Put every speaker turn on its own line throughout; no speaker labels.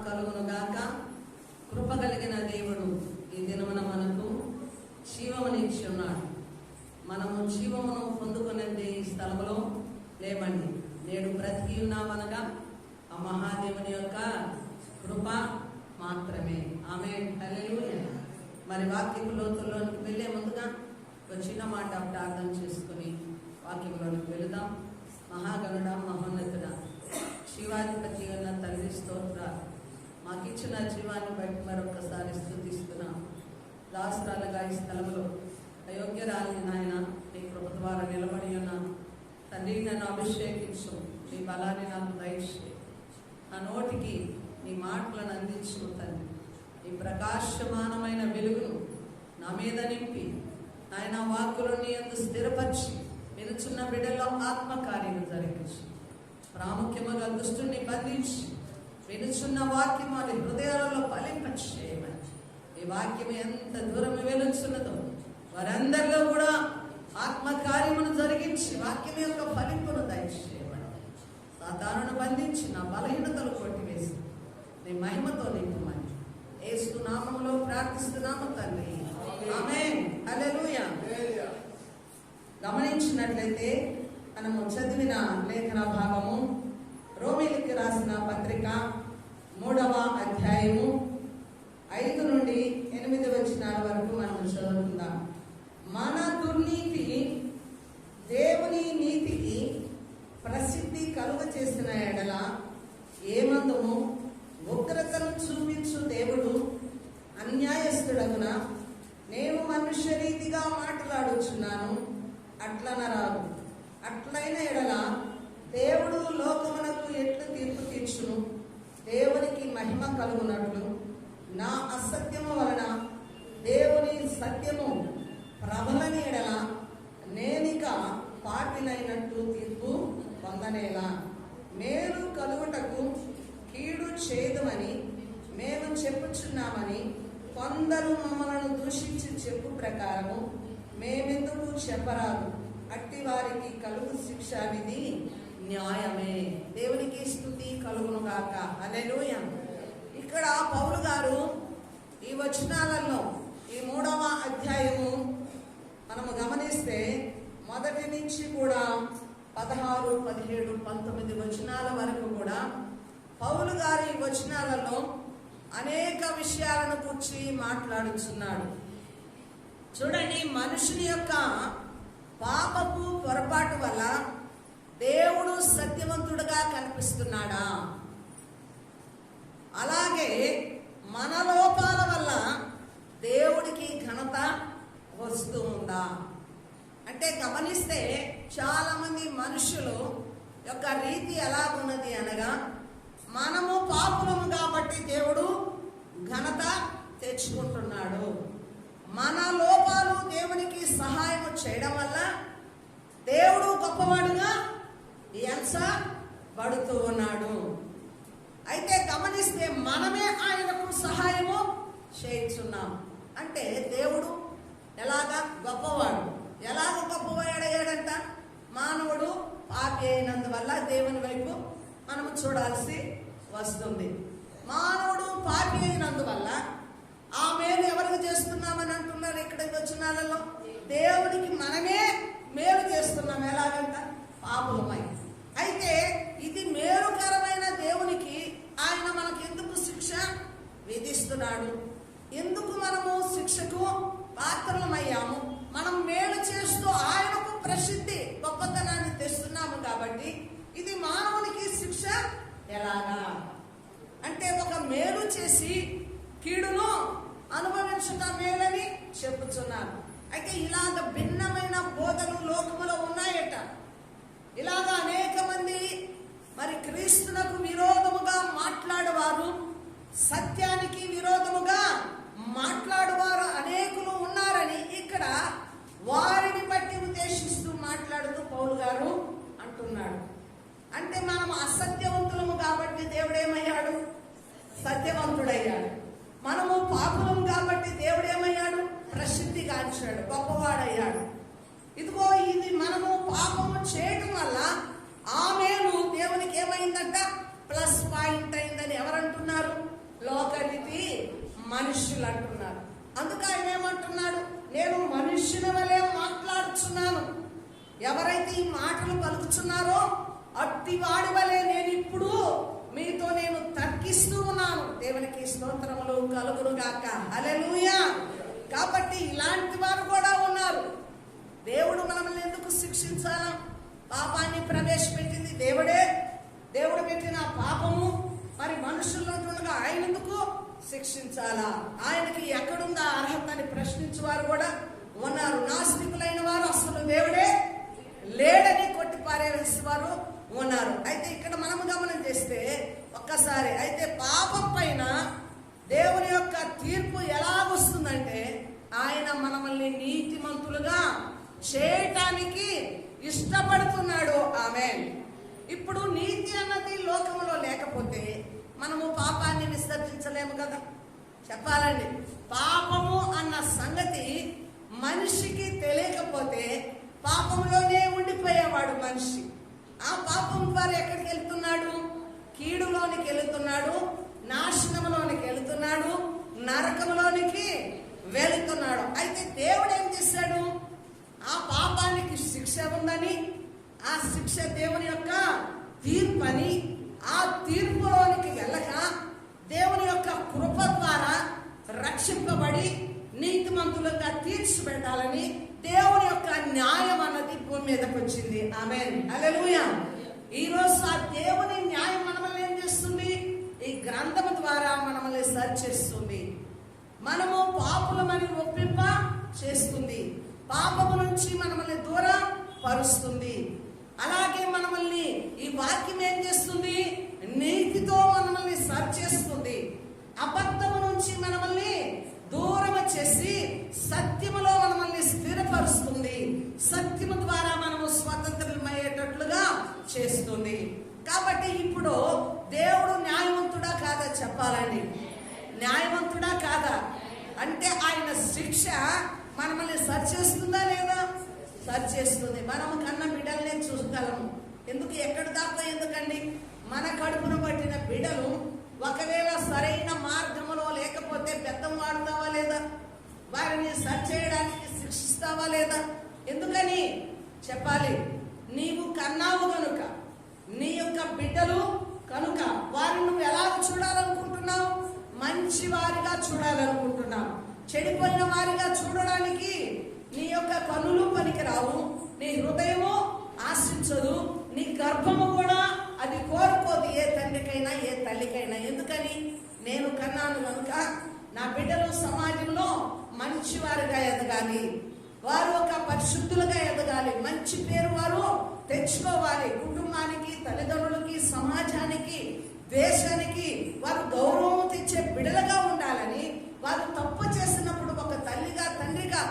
కలుగును గాక. కృప కలిగిన దేవుడు ఈ దినమున మనకు జీవమునిచ్చి ఉన్నాడు. మనము జీవమును పొందుకునేది ఈ స్థలంలో లేమండి. నేడు బ్రతికి ఉన్నామనగా ఆ మహాదేవుని యొక్క కృప మాత్రమే. ఆమేన్, హల్లెలూయా. మరి వాక్యపు లోతుల్లోనికి వెళ్ళే ముందుగా ఒక చిన్న మాట ప్రార్థన చేసుకుని వాక్యంలోనికి వెళుదాం. మహాగణుడ, మహోన్నతుడ, శివాధిపతి ఉన్న తండ్రి స్తోత్ర, మాకిచ్చిన జీవాన్ని బట్టి మరొకసారి స్తుతిస్తున్నాం. దాసరాలుగా ఈ స్థలంలో అయోగ్యరాలిని నాయన నీ కృప ద్వారా నిలబడి ఉన్నాను తండ్రి. నన్ను అభిషేకించు, నీ బలాన్ని నాకు దయచేయి. నా నోటికి నీ మాటలను అందించు తండ్రి. నీ ప్రకాశమానమైన వెలుగును నా మీద నింపి ఆయన వాక్కులను నీ యందు స్థిరపరిచి వినుచున్న బిడ్డల్లో ఆత్మకార్యం జరిగించి ప్రాముఖ్యముగా దుష్టుని బంధించి వినుచున్న వాక్యం వారి హృదయాలలో ఫలింపచేయమని. ఈ వాక్యం ఎంత దూరం వెలుచున్నదో వారందరిలో కూడా ఆత్మకార్యమును జరిగించి వాక్యం యొక్క ఫలింపును దయచేయమని. సాతానును బంధించి నా బలహీనతలు కొట్టివేసి నీ మహిమతో నింపుమని యేసు నామములో ప్రార్థిస్తున్నాము తండ్రి. ఆమేన్, హల్లెలూయా. గమనించినట్లయితే మనము చదివిన లేఖన భాగము రోమీయులకు రాసిన పత్రిక 3వ అధ్యాయము 5 నుండి 8 వచనాల వరకు మనం చదువుకుందాం. మన దుర్నీతి దేవుని నీతికి ప్రసిద్ధి కలుగ చేసిన ఎడల ఏమందుము ఉగ్రతను చూపించు దేవుడు అన్యాయస్తుడగున నేను మనుష్య రీతిగా మాట్లాడుచున్నాను అట్లనరాదు. అట్లైన ఎడల దేవుడు లోకమునకు ఎట్లు తీర్పు తీర్చును? దేవునికి మహిమ కలుగునట్లు నా అసత్యము వలన దేవుని సత్యము ప్రబలని ఎడల నేనిక పాపినైనట్టు తీర్పు పొందనేలా. మేలు కలుగుటకు కీడు చేయదమని మేము చెప్పుచున్నామని కొందరు మమ్మలను దూషించి చెప్పు ప్రకారము మేమెందుకు చెప్పరాదు. అట్టి వారికి కలుగు శిక్షా విధి న్యాయమే. దేవునికి స్తుతి కలుగును గాక. హల్లెలూయా. ఇక్కడ పౌలు గారు ఈ వచనాలలో ఈ 3వ అధ్యాయము మనము గమనిస్తే మొదటి నుంచి కూడా 16, 17, 19 వచనాల వరకు కూడా పౌలు గారు ఈ వచనాలలో అనేక విషయాలను గురించి మాట్లాడుచున్నాడు. చూడండి, మనుషుని యొక్క పాపపు పొరపాటు వల్ల దేవుడు సత్యవంతుడుగా కనిపిస్తున్నాడా? అలాగే మన లోపాల వల్ల దేవుడికి ఘనత వస్తూ ఉందా అంటే గమనిస్తే చాలా మంది మనుషులు యొక్క రీతి ఎలా ఉన్నది అనగా, మనము పాపులము కాబట్టి దేవుడు ఘనత తెచ్చుకుంటున్నాడు. మన లోపాలు దేవునికి సహాయం చేయడం వల్ల దేవుడు గొప్పవాడుగా ఎంచబడుతూ ఉన్నాడు. అయితే గమనిస్తే మనమే ఆయనకు సహాయము చేయించున్నాం. అంటే దేవుడు ఎలాగా గొప్పవాడు, ఎలాగ గొప్పవాడయ్యాడంట? మానవుడు పాపి అయినందువల్ల దేవుని వైపు మనము చూడాల్సి వస్తుంది. మానవుడు పాపి అయినందువల్ల ఆ మేలు ఎవరికి చేస్తున్నామని అంటున్నారు ఇక్కడ వచనాలలో? దేవునికి మనమే మేలు చేస్తున్నాం. ఎలాగంట? పాపులమై. అయితే ఇది మేలుకరమైన దేవునికి ఆయన మనకు ఎందుకు శిక్ష విధిస్తున్నాడు? ఎందుకు మనము శిక్షకు పాత్రలమయ్యాము? మనం మేలు చేస్తూ ఆయనకు ప్రసిద్ధి గొప్పతనాన్ని తెస్తున్నాము కాబట్టి ఇది మానవునికి శిక్ష ఎలాగా అంటే, ఒక మేలు చేసి కీడును అనుభవించడం మేలని చెప్పుచున్నాను. అయితే ఇలాగ భిన్నమైన బోధలు లోకములో ఉన్నాయట. ఇలాగ అనేక మంది మరి క్రీస్తునకు విరోధముగా మాట్లాడేవారు, సత్యానికి విరోధముగా మాట్లాడేవారు అనేకులు ఉన్నారని ఇక్కడ వారిని బట్టి ఉద్దేశిస్తూ మాట్లాడుతూ పౌలు గారు అంటున్నాడు. అంటే మనం అసత్యవంతులము కాబట్టి దేవుడు ఏమయ్యాడు? సత్యవంతుడయ్యాడు. మనము పాపులం కాబట్టి దేవుడు ఏమయ్యాడు? ప్రసిద్ధిగాంచాడు, గొప్పవాడయ్యాడు. ఇదిగో ఇది మనము పాపము చేయడం వల్ల ఆ మేలు దేవునికి ఏమైందంట? ప్లస్ పాయింట్ అయిందని ఎవరంటున్నారు? మనుష్యులు అంటున్నారు. అందుకు ఆయన ఏమంటున్నాడు, నేను మనుష్యుని వలె మాట్లాడుచున్నాను. ఎవరైతే ఈ మాటలు పలుకుతున్నారో అట్టి వాడి వలె నేను ఇప్పుడు మీతో నేను తర్కిస్తూ ఉన్నాను. దేవునికి స్తోత్రములు కలుగును గాక. హల్లెలూయా. కాబట్టి ఇలాంటి వారు కూడా ఉన్నారు. దేవుడు మనల్ని ఎందుకు శిక్షించాలా? పాపాన్ని ప్రవేశపెట్టింది దేవుడే. దేవుడు పెట్టిన పాపము మరి మనుషుల్లో ఉండగా ఆయన ఎందుకు శిక్షించాలా? ఆయనకి ఎక్కడుందా అర్హత అని ప్రశ్నించేవారు కూడా ఉన్నారు. నాస్తికులైన వారు అసలు దేవుడే లేడని కొట్టి పారేసేవారు ఉన్నారు. అయితే ఇక్కడ మనము గమనం చేస్తే ఒక్కసారి అయితే పాపం పైన దేవుని యొక్క తీర్పు ఎలా వస్తుందంటే ఆయన మనల్ని నీతిమంతులుగా చేయటానికి ఇష్టపడుతున్నాడు. ఆమేన్. ఇప్పుడు నీతి అన్నది లోకంలో లేకపోతే మనము పాపాన్ని విసర్జించలేము కదా. చెప్పాలండి, పాపము అన్న సంగతి మనిషికి తెలియకపోతే పాపంలోనే ఉండిపోయేవాడు మనిషి. ఆ పాపం ద్వారా ఎక్కడికి వెళ్తున్నాడు? కీడులోనికి వెళుతున్నాడు, నాశనంలోనికి వెళుతున్నాడు, నరకంలోనికి వెళుతున్నాడు. అయితే దేవుడు ఏం చేశాడు? ఆ పాపానికి శిక్ష ఉందని, ఆ శిక్ష దేవుని యొక్క తీర్పు అని, ఆ తీర్పులోనికి వెళ్ళక దేవుని యొక్క కృప ద్వారా రక్షింపబడి నీతిమంతులుగా తీర్చిపెట్టాలని దేవుని యొక్క న్యాయం అన్నది భూమి మీదకి వచ్చింది. ఆమేన్. హల్లెలూయా. ఈ రోజు ఆ దేవుని న్యాయం మనల్ని ఏం చేస్తుంది? ఈ గ్రంథము ద్వారా మనల్ని సర్చ్ చేస్తుంది. మనము పాపులమని ఒప్పింప చేస్తుంది. పాపము నుంచి మనల్ని దూరం పరుస్తుంది. అలాగే మనల్ని ఈ వాక్యం ఏం చేస్తుంది? నీతితో మనల్ని సర్చ్ చేస్తుంది. అబద్ధము నుంచి మనల్ని దూరం చేసి సత్యములో మనల్ని స్థిరపరుస్తుంది. సత్యము ద్వారా మనము స్వతంత్రమయ్యేటట్లుగా చేస్తుంది. కాబట్టి ఇప్పుడు దేవుడు న్యాయవంతుడా కాదా చెప్పాలండి? న్యాయవంతుడా కాదా అంటే ఆయన శిక్ష మనల్ని సర్చ్ చేస్తుందా లేదా? సర్చ్ చేస్తుంది. మనము కన్న బిడ్డలనే చూసుకోగలము. ఎందుకు ఎక్కడి దాకా ఎందుకండి? మన కడుపును పట్టిన బిడ్డలు ఒకవేళ సరైన మార్గంలో లేకపోతే బెత్తం వాడుతావా లేదా? వారిని సర్చ్ చేయడానికి శిక్షిస్తావా లేదా? ఎందుకని చెప్పాలి? నీవు కన్నావు కనుక, నీ యొక్క బిడ్డలు కనుక వారిని నువ్వు ఎలా చూడాలనుకుంటున్నావు? మంచి వారిగా చూడాలనుకుంటున్నావు. చెడిపోయిన వారిగా చూడడానికి నీ యొక్క కనులు పనికిరావు, నీ హృదయము ఆశించదు, నీ గర్భము కూడా అది కోరుకోదు. ఏ తండ్రికైనా ఏ తల్లికైనా. ఎందుకని? నేను కన్నాను కనుక నా బిడ్డలు సమాజంలో మంచి వారిగా ఎదగాలి, వారు ఒక పరిశుద్ధులుగా ఎదగాలి, మంచి పేరు వారు తెచ్చుకోవాలి. కుటుంబానికి, తల్లిదండ్రులకి, సమాజానికి, దేశానికి వారు గౌరవం తెచ్చే బిడ్డలుగా ఉండాలని వారు తప్పు చేసినప్పుడు ఒక తల్లిగా తండ్రిగా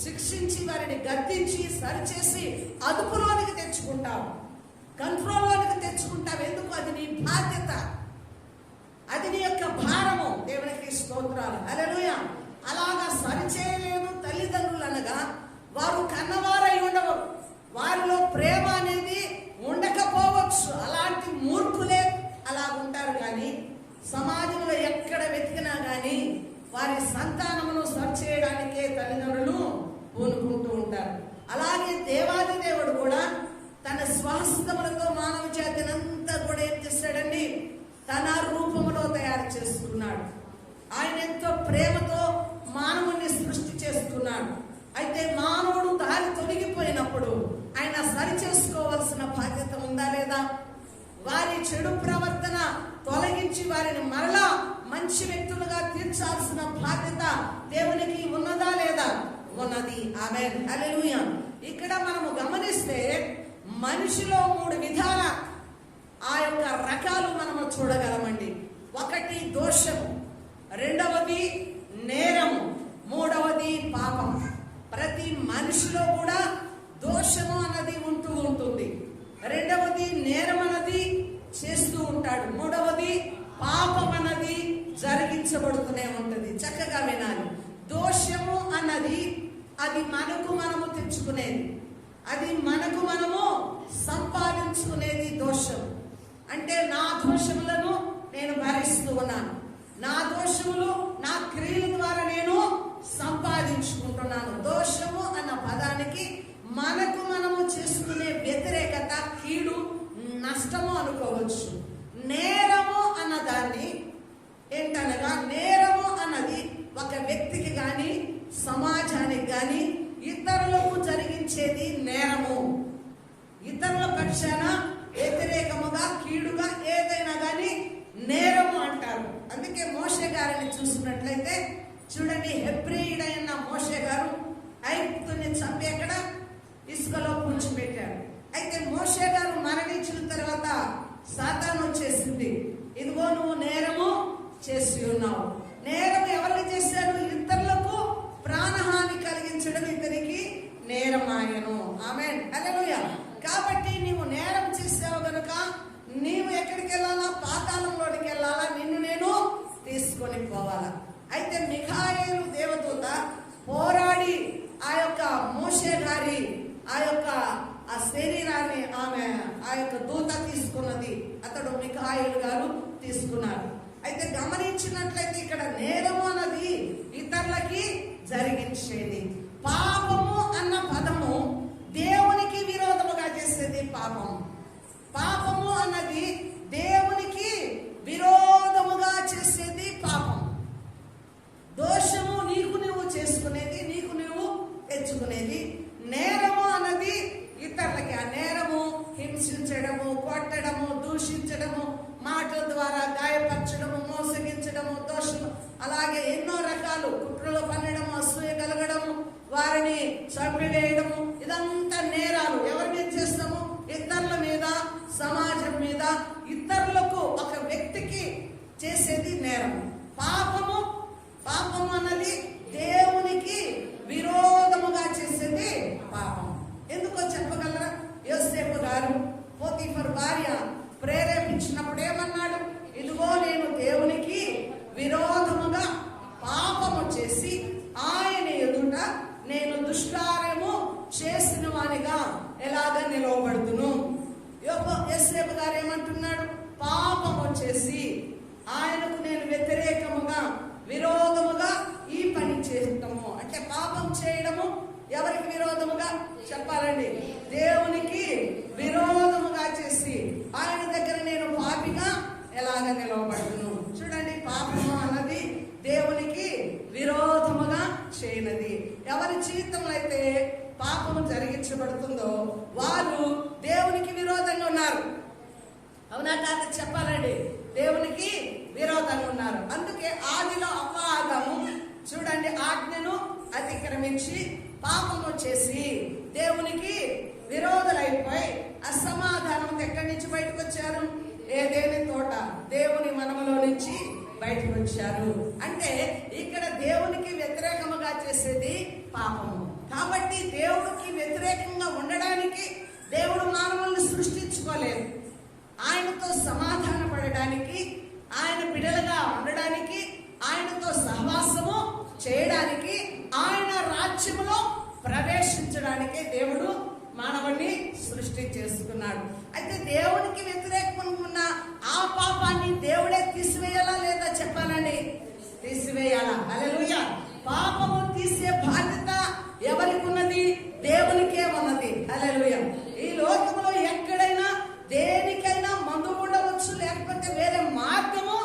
శిక్షించి వారిని గద్దించి సరిచేసి అదుపులోనికి తెచ్చుకుంటావు, కంట్రోల్లోనికి తెచ్చుకుంటావు. ఎందుకు? అది నీ బాధ్యత, అది నీ యొక్క భారము. దేవునికి స్తోత్రాలు. హల్లెలూయా. అలాగా సరిచేయలేదు తల్లిదండ్రులు అనగా వారు కన్నవారై ఉండవు, వారిలో ప్రేమ అనేది ఉండకపోవచ్చు. అలాంటి మూర్ఖులే అలా ఉంటారు. కానీ సమాజంలో ఎక్కడ వెతికినా కానీ వారి సంతానమును సరిచేయడానికే తల్లిదండ్రులు పూనుకుంటూ ఉంటారు. అలాగే దేవాది దేవుడు కూడా తన స్వాస్థములతో మానవ జాతినంతా కూడా ఏం చేశాడండి? తన రూపములో తయారు చేసుకున్నాడు. ఆయన ఎంతో ప్రేమతో మానవుని సృష్టి చేసుకున్నాడు. అయితే మానవుడు దారి తొలగిపోయినప్పుడు ఆయన సరి చేసుకోవాల్సిన బాధ్యత ఉందా లేదా? వారి చెడు ప్రవర్తన తొలగించి వారిని మరలా మంచి వ్యక్తులుగా తీర్చాల్సిన బాధ్యత దేవునికి ఉన్నదా లేదా? ఉన్నది. ఆమేన్. హల్లెలూయా. ఇక్కడ మనము గమనిస్తే మనిషిలో 3 విధాల ఆ యొక్క రకాలు మనము చూడగలమండి. ఒకటి దోషము, రెండవది నేరము, మూడవది పాపం. ప్రతి మనిషిలో కూడా దోషము అన్నది ఉంటూ ఉంటుంది. రెండవది నేరం అన్నది చేస్తూ ఉంటాడు. మూడవది పాపం అన్నది జరిగించబడుతూనే ఉంటుంది. చక్కగా వినాలి. దోషము అన్నది అది మనకు మనము తెచ్చుకునేది, అది మనకు మనము సంపాదించుకునేది దోషం. అంటే నా దోషములను నేను భరిస్తూ ఉన్నాను, నా దోష దోషములు నా క్రియల ద్వారా నేను సంపాదించుకుంటున్నాను. దోషము అన్న పదానికి మనము చేసుకునే వ్యతిరేకత, కీడు, నష్టము అనుకోవచ్చు. నేరము అన్నదాన్ని ఏంటనగా, నేరము అన్నది ఒక వ్యక్తికి కానీ సమాజానికి కానీ ఇతరులకు జరిగించేది నేరము. ఇతరుల పక్షాన వ్యతిరేకముగా, కీడుగా ఏదైనా కానీ నేరము అంటారు. అందుకే మోషే గారిని చూసినట్లయితే చూడండి, హెబ్రీయుడైన మోషే గారు ఐగుప్తుని చంపి ఎక్కడ ఇసుకలో పూడ్చిపెట్టాడు. అయితే మోషే గారు మరణించిన తర్వాత సాతాను వచ్చేసింది, ఇదిగో నువ్వు నేరము చేసి ఉన్నావు. నేరము ఎవరికి చేశాడు? ఇతరులకు ప్రాణహాని కలిగించడం ఇతనికి నేరమాయను. ఆమేన్, హల్లెలూయా. కాబట్టి నీవు నేరం చేసావు గనుక నీవు ఎక్కడికి వెళ్ళాలా? పాతాళంలోనికి వెళ్ళాలా? నిన్ను నేను తీసుకొని పోవాలా. అయితే మిఖాయేలు దేవదూత పోరాడి ఆ యొక్క మోషే గారి ఆ శరీరాన్ని ఆ యొక్క దూత తీసుకున్నది. అతడు మిఖాయేలు గారు తీసుకున్నారు. అయితే గమనించినట్లయితే ఇక్కడ నేరము అన్నది ఇతరులకి జరిగించేది. పాపము అన్న పదము దేవునికి విరోధముగా చేసేది పాపము. పాపము అన్నది దేవునికి విరోధముగా చేసేది పాపం. దోషము నీకు నువ్వు చేసుకునేది, నీకు నువ్వు తెచ్చుకునేది. నేరము అన్నది ఇతరులకి. ఆ నేరము హింసించడము, కొట్టడము, దూషించడము, మాటల ద్వారా గాయపరచడము, మోసగించడము, దోషము, అలాగే ఎన్నో రకాలు కుట్రలు పన్నడము, అసూయ కలగడము, వారిని చంపివేయడము, ఇదంతా నేరాలు. ఎవరి మీద చేస్తాము? ఇతరుల మీద, సమాజం మీద, ఇతరులకు, ఒక వ్యక్తికి చేసేది నేరము. పాపము అన్నది దేవునికి విరోధముగా చేసేది పాపం. ఎందుకో చెప్పగలరా? యోసేపు గారు పోతీఫరు భార్య ప్రేరేపించినప్పుడు ఏమన్నాడు? ఇదిగో నేను దేవునికి విరోధముగా పాపము చేసి ఆయన ఎదుట నేను దుష్కార్యము చేసిన వానిగా ఎలాగ నిలవబడుతును. యోసేపు గారు ఏమంటున్నాడు? పాపము చేసి ఆయనకు నేను వ్యతిరేకముగా, విరోధముగా ఈ పని చేయటము. అంటే పాపం చేయడము ఎవరికి విరోధముగా చెప్పాలండి? దేవునికి విరోధముగా చేసి ఆయన దగ్గర నేను పాపిగా ఎలాగ నిలవబడును. చూడండి, పాపము అన్నది దేవునికి విరోధముగా చేయనది. ఎవరి జీవితంలో అయితే పాపము జరిగించబడుతుందో వాళ్ళు దేవునికి విరోధంగా ఉన్నారు. అవునా కాదు చెప్పాలండి? దేవునికి విరోధంగా ఉన్నారు. అందుకే ఆదిలో అపవాదము చూడండి ఆజ్ఞను అతిక్రమించి పాపము చేసి దేవునికి విరోధులైపోయి అసమాధానం ఎక్కడి నుంచి బయటకు వచ్చారు? ఏదేని తోట దేవుని మనములో నుంచి బయటకు వచ్చారు. అంటే ఇక్కడ దేవునికి వ్యతిరేకముగా చేసేది పాపము. కాబట్టి దేవుడికి వ్యతిరేకంగా ఉండడానికి దేవుడు మానవుల్ని సృష్టించుకోలేదు. ఆయనతో సమాధాన పడడానికి, ఆయన బిడ్డలుగా ఉండడానికి, ఆయనతో సహవాసము చేయడానికి, ఆయన రాజ్యములో ప్రవేశించడానికే దేవుడు మానవుడిని సృష్టి చేసుకున్నాడు. అయితే దేవునికి వ్యతిరేకంగా ఉన్న ఆ పాపాన్ని దేవుడే తీసివేయాలా లేదా చెప్పాలండి? తీసివేయాలా. హల్లెలూయా. పాపము తీసే బాధ్యత ఎవరికి ఉన్నది? దేవునికే ఉన్నది. హల్లెలూయా. ఈ లోకంలో ఎక్కడైనా దేనికైనా మందు ఉండవచ్చు, లేకపోతే వేరే మార్గము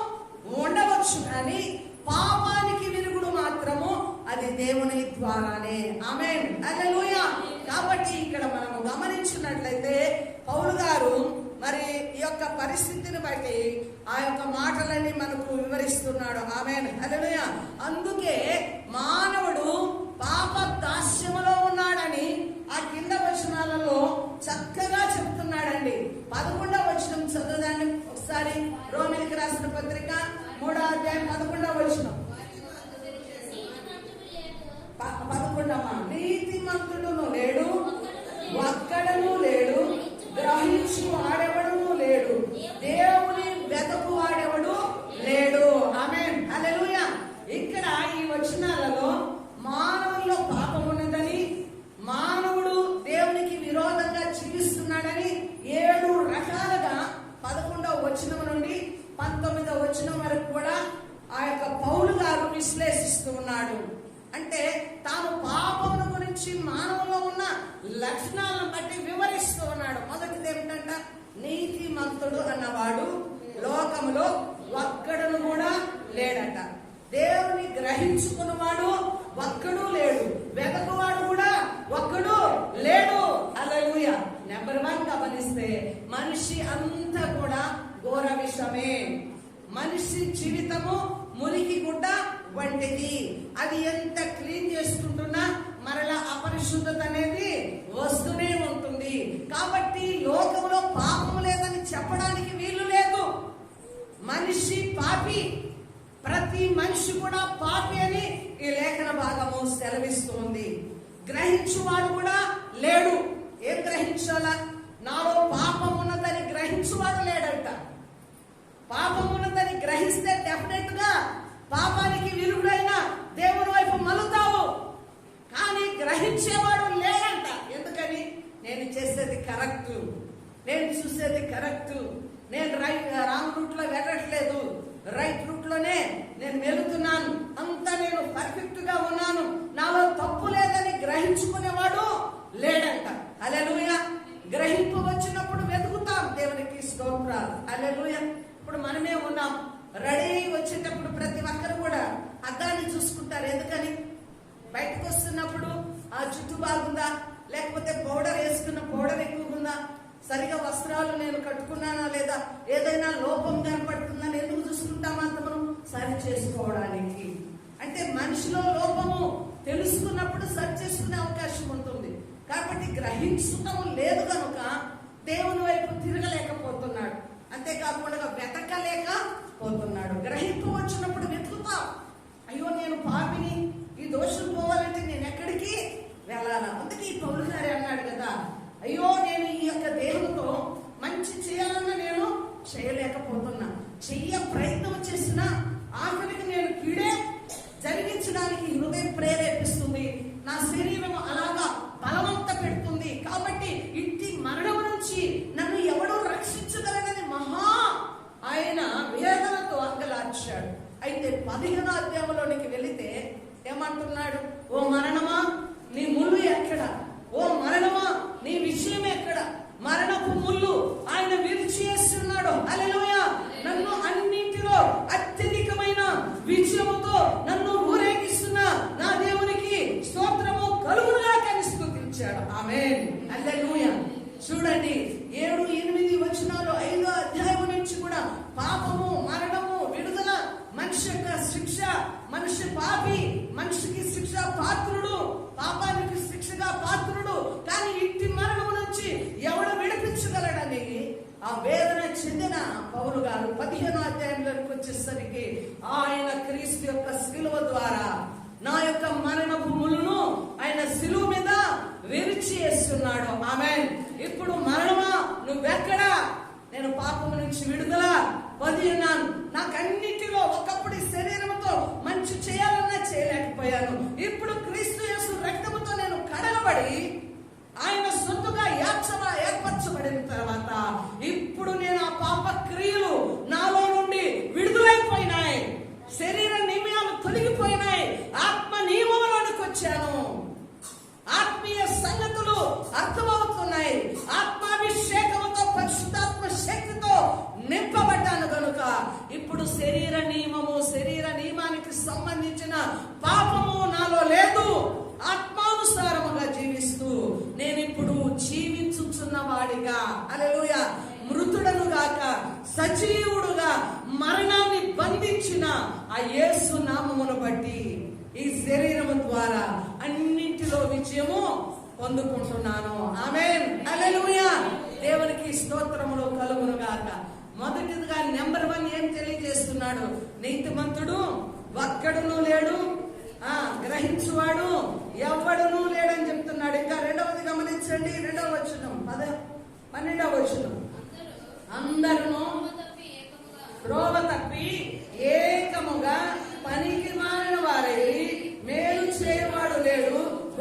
ఉండవచ్చు, కానీ పాపానికి విరుగుడు మాత్రము అది దేవుని ద్వారానే. ఆమేన్, హల్లెలూయా. కాబట్టి ఇక్కడ మనము గమనించినట్లయితే పౌలు గారు మరి ఈ యొక్క పరిస్థితిని బట్టి ఆ యొక్క మాటలన్నీ మనకు వివరిస్తున్నాడు. ఆమేన్, హల్లెలూయా. అందుకే మానవుడు పాప దాస్యములో ఉన్నాడని ఆ కింద వచనాలలో చక్కగా చెప్తున్నాడండి. 11వ వచనం చదువుదాన్ని ఒకసారి. రోమీయులకు రాసిన పత్రిక 3వ అధ్యాయం 11వ వచనం. 11 నీతిమంతుడును లేడు, ఒక్కడను లేడు, గ్రహించు వాడెవడును లేడు, దేవుని వెతకు వాడెవడు లేడు. ఆమేన్, హల్లెలూయా. ఇక్కడ ఈ వచనాలలో మానవుల్లో పాపం ఉన్నదని, మానవుడు దేవునికి విరోధంగా జీవిస్తున్నాడని 7 రకాలుగా 11వ వచనం నుండి 19వ వచనం వరకు కూడా ఆ యొక్క వివరిస్తూ ఉన్నాడు. అంటే తాను పాపమును గురించి మానవులో ఉన్న లక్షణాలను బట్టి వివరిస్తూ ఉన్నాడు. మొదటిది ఏమిటంట, నీతిమంతుడు అన్నవాడు లోకములో ఒక్కడును కూడా లేడట. దేవుని గ్రహించుకున్నవాడు ఒక్కడు లేడు, వెతకువాడు కూడా ఒక్కడు లేడు. హల్లెలూయా. నెంబర్ 1 గమనిస్తే మనిషి అంతా కూడా ఘోర విషమే. మనిషి జీవితము మురికి గుడ్డ వంటిది. అది ఎంత క్లీన్ చేసుకుంటున్నా మరలా అపరిశుద్ధత అనేది వస్తూనే ఉంటుంది. కాబట్టి లోకంలో పాపం లేదని చెప్పడానికి వీలు లేదు. మనిషి పాపి, ప్రతి మనిషి కూడా పాపి అని ఈ లేఖన భాగము సెలవిస్తుంది. గ్రహించువాడు కూడా లేడు. ఏం గ్రహించాలా? నాలో పాపం ఉన్నదని గ్రహించువాడు లేడంట. పాపం ఉన్నదని గ్రహిస్తే డెఫినెట్ గా పాపానికి విరుగుడైన దేవుని వైపు మలుతావు. కానీ గ్రహించేవాడు లేడంట. ఎందుకని? నేను చేసేది కరెక్ట్, నేను చూసేది కరెక్ట్, నేను రాంగ్ రూట్ లో వెళ్ళట్లేదు, రైట్ రూట్ లోనే నేను వెళుతున్నాను, అంతా నేను పర్ఫెక్ట్ గా ఉన్నాను, నాలో తప్పు లేదని గ్రహించుకునేవాడు లేడంట. హల్లెలూయా. గ్రహింపు వచ్చినప్పుడు వెతుకుతాం. దేవునికి స్తోత్రాలు. హల్లెలూయా. ఇప్పుడు మనమే ఉన్నాం, రెడీ వచ్చేటప్పుడు ప్రతి ఒక్కరు కూడా అద్దాన్ని చూసుకుంటారు. ఎందుకని? బయటకు వస్తున్నప్పుడు ఆ జుట్టు బాగుందా, లేకపోతే పౌడర్ వేసుకున్న పౌడర్ ఎక్కువ ఉందా, సరిగా వస్త్రాలు నేను కట్టుకున్నానా లేదా, ఏదైనా లోపం కనపడుతుందని ఎందుకు చూసుకుంటాం? అంత మనం సరి చేసుకోవడానికి. అంటే మనిషిలో లోపము తెలుసుకున్నప్పుడు సరి చేసుకునే అవకాశం ఉంటుంది. కాబట్టి గ్రహించడం లేదు కనుక దేవుని వైపు తిరగలేకపోతున్నాడు. అంతేకాకుండా వెతకలేకపోతున్నాడు. గ్రహింపు వచ్చినప్పుడు వెతుకుతాం. అయ్యో నేను పాపిని, ఈ దోషం పోవాలంటే నేను ఎక్కడికి వెళ్ళాలా? అందుకే ఈ పౌలు గారు అన్నాడు కదా, అయ్యో నేను ఈ యొక్క దేవునితో మంచి చేయాలన్నా నేను చేయలేకపోతున్నా, చెయ్య ప్రయత్నం చేసినా ఆఖరికి నేను కీడే జరిగించడానికి హృదయం ప్రేరేపిస్తుంది, నా శరీరం అలాగా బలవంత పెడుతుంది. కాబట్టి ఇంటి మరణం నుంచి నన్ను ఎవడో రక్షించగలనని మహా ఆయన వేదనతో అంగలార్చాడు. అయితే 15వ అధ్యాయంలోనికి వెళితే ఏమంటున్నాడు? ఓ మరణమా నీ ముళ్ళు ఎక్కడ? ఓ మరణమా నీ విషయం ఎక్కడ? మరణపు ముళ్ళు ఆయన విరిచేస్తున్నాడు. హల్లెలూయా. నన్ను అన్నింటిలో అత్యధికమైన విజయముతో నన్ను ఊరేగిస్తున్న నా దేవునికి స్తోత్రము కలుగునుగా స్తుతించాడు. ఆమేన్. హల్లెలూయా. చూడండి 7, 8 వచనాలు 5వ అధ్యాయం నుంచి కూడా పాపము, మరణము, విడుదల, మనిషి యొక్క శిక్ష, మనిషి పాపి, మనిషికి శిక్ష పాత్రుడు, పాపానికి శిక్షగా పాత్రుడు. కానీ ఇంటి మరణము నుంచి ఎవడు విడిపించగలడని ఆ వేదన చెందిన పౌలు గారు 15వ అధ్యాయంలోకి వచ్చేసరికి ఆయన క్రీస్తు యొక్క శిలువ ద్వారా నా యొక్క మరణపు ముళ్ళును ఆయన శిలువ మీద విరిచేస్తున్నాడు. ఆమేన్. ఇప్పుడు మరణమా నువ్వెక్కడా? నేను పాపం నుంచి విడుదల పొంది ఉన్నాను. నాకు అన్నిటిలో ఒకప్పుడు శరీరంతో మంచి చేయాలన్నా చేయలేకపోయాను. ఇప్పుడు క్రీస్తు యేసు రక్తముతో నేను కడగబడి ఆయన సొంతగా ఏర్పరచబడిన తర్వాత ఇప్పుడు నేను ఆ పాప క్రియలు నాలో నుండి విడుదలైపోయినాయి. శరీర నియమాలు తొలగిపోయినాయి. ఆత్మ నియమంలోనికి వచ్చాను. ఆత్మీయ సంగతులు అర్థమవుతున్నాయి. ఆత్మాభిషేకంతో పరిశుద్ధాత్మ శక్తితో నింపబడ్డాను కనుక ఇప్పుడు శరీర నియమానికి సంబంధించిన పాపము నాలో లేదు. ఆత్మానుసారముగా జీవిస్తూ నేను ఇప్పుడు జీవించుచున్న వాడిగా, హల్లెలూయా, మృతుడను గాక సజీవుడుగా మరణాన్ని బంధించిన ఆ యేసు నామమును బట్టి ఈ శరీరము ద్వారా అన్నింటిలో విజయము పొందుకుంటున్నాను. ఆమేన్. హల్లెలూయా. దేవునికి స్తోత్రములు కలుగును గాక. మొదటిదిగా నెంబర్ 1 ఏం తెలియజేస్తున్నాడు? నీతిమంతుడు ఒక్కడును లేడు, గ్రహించువాడు ఎవడును లేడని చెప్తున్నాడు. ఇంకా రెండవది గమనించండి, 2వ వచనం 12వ వచనం, అందరూ త్రోవ తప్పి ఏకముగా పనికి మారిన వారై మేలు చేయవాడు లేడు,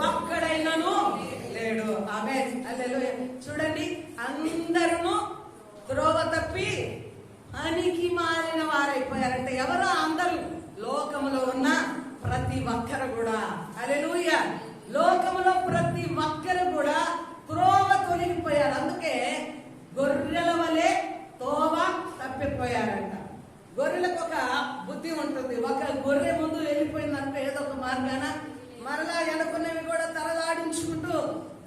ఒక్కడైనను లేడు. ఆమేన్. హల్లెలూయా. చూడండి, అందరూ త్రోవ తప్పి పనికి మారిన వారైపోయారంటే ఎవరో? అందరూ లోకములో ఉన్న ప్రతి ఒక్కరు కూడా, హల్లెలూయా, లోకములో ప్రతి ఒక్కరు కూడా త్రోవ తొలగిపోయారు. అందుకే గొర్రెల వలె తోవ తప్పిపోయారంట. గొర్రెలకు ఒక బుద్ధి ఉంటుంది. ఒక గొర్రె ముందు వెళ్ళిపోయిందంటే ఏదో ఒక మార్గాన మరలా వెనుకున్నవి కూడా తలదాడించుకుంటూ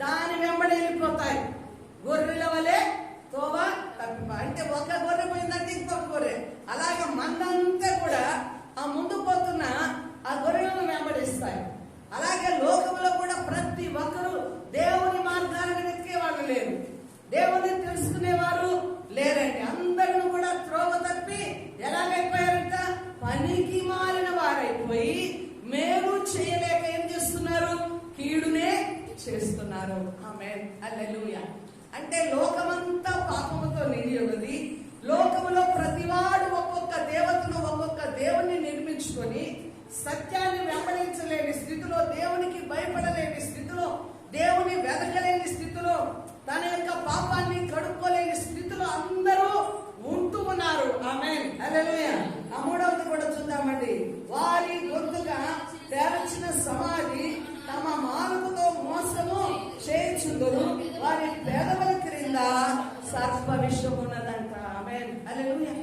దాని వెంబడి వెళ్ళిపోతాయి. గొర్రెల వలె తోవ తప్పిపోయి, అంటే ఒక గొర్రె పోయిందంటే ఇంకొక గొర్రె, అలాగే మందంతా కూడా ఆ ముందు పోతున్న ఆ గొర్రెలను వెంబడిస్తాయి. అలాగే లోకంలో కూడా ప్రతి ఒక్కరూ దేవుని మార్గాలను వెతికే వాళ్ళు లేరు, దేవుని తెలుసుకునేవారు లేరండి. అందరూ కూడా త్రోవ తప్పి ఎలాగైపోయారంట? పనికి మారిన వారైపోయి మేలు చేయలేక ఏం చేస్తున్నారు? కీడునే చేస్తున్నారు. ఆమేన్, హల్లెలూయా. అంటే లోకమంతా పాపముతో నిండి ఉన్నది. లోకములో ప్రతివాడు ఒక్కొక్క దేవతను, ఒక్కొక్క దేవుణ్ణి నిర్మించుకొని సత్యాన్ని వెంబడించలేని స్థితిలో, దేవునికి భయపడలేని స్థితిలో, దేవుని వెతకలేని స్థితిలో, తన యొక్క పాపాన్ని కడుక్కోలేని స్థితిలో అందరూ ఉంటూ ఉన్నారు. ఆమేన్, హల్లెలూయా. ఆ మూడవది కూడా చూద్దామండి. వారి గొంతుగా తెరచిన సమాధి తమ మానుపుతో మోసము చేయుచుందురు, వారి పేదల క్రింద సర్ప విషం ఉన్నదంట. ఆమేన్, హల్లెలూయా.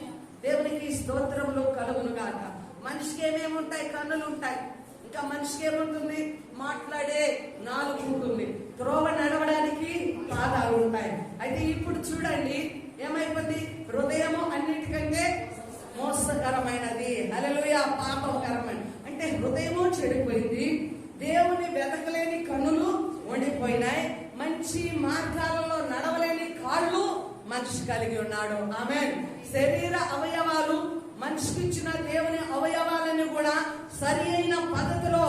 దేవునికి స్తోత్రములు కలుగును గాక. మనిషికి ఏమేమి ఉంటాయి? కన్నులు ఉంటాయి. ఇంకా మనిషికి ఏముంటుంది? మాట్లాడే నాలుగు ఉంటుంది. త్రోవ నడవడానికి పాదాలు ఉంటాయి. అయితే ఇప్పుడు చూడండి ఏమైపోయింది? హృదయము అన్నిటికంటే మోసకరమైనది, హల్లెలూయా, పాపకరమైన. అంటే హృదయము చెడిపోయింది, దేవుని వెతకలేని కన్నులు వండిపోయినాయి, మంచి మార్గాలలో నడవలేని కాళ్ళు మనిషి కలిగి ఉన్నాడు. ఆమేన్. శరీర అవయవాలు, మనిషికి ఇచ్చిన దేవుని అవయవాలను కూడా సరి అయిన పద్ధతిలో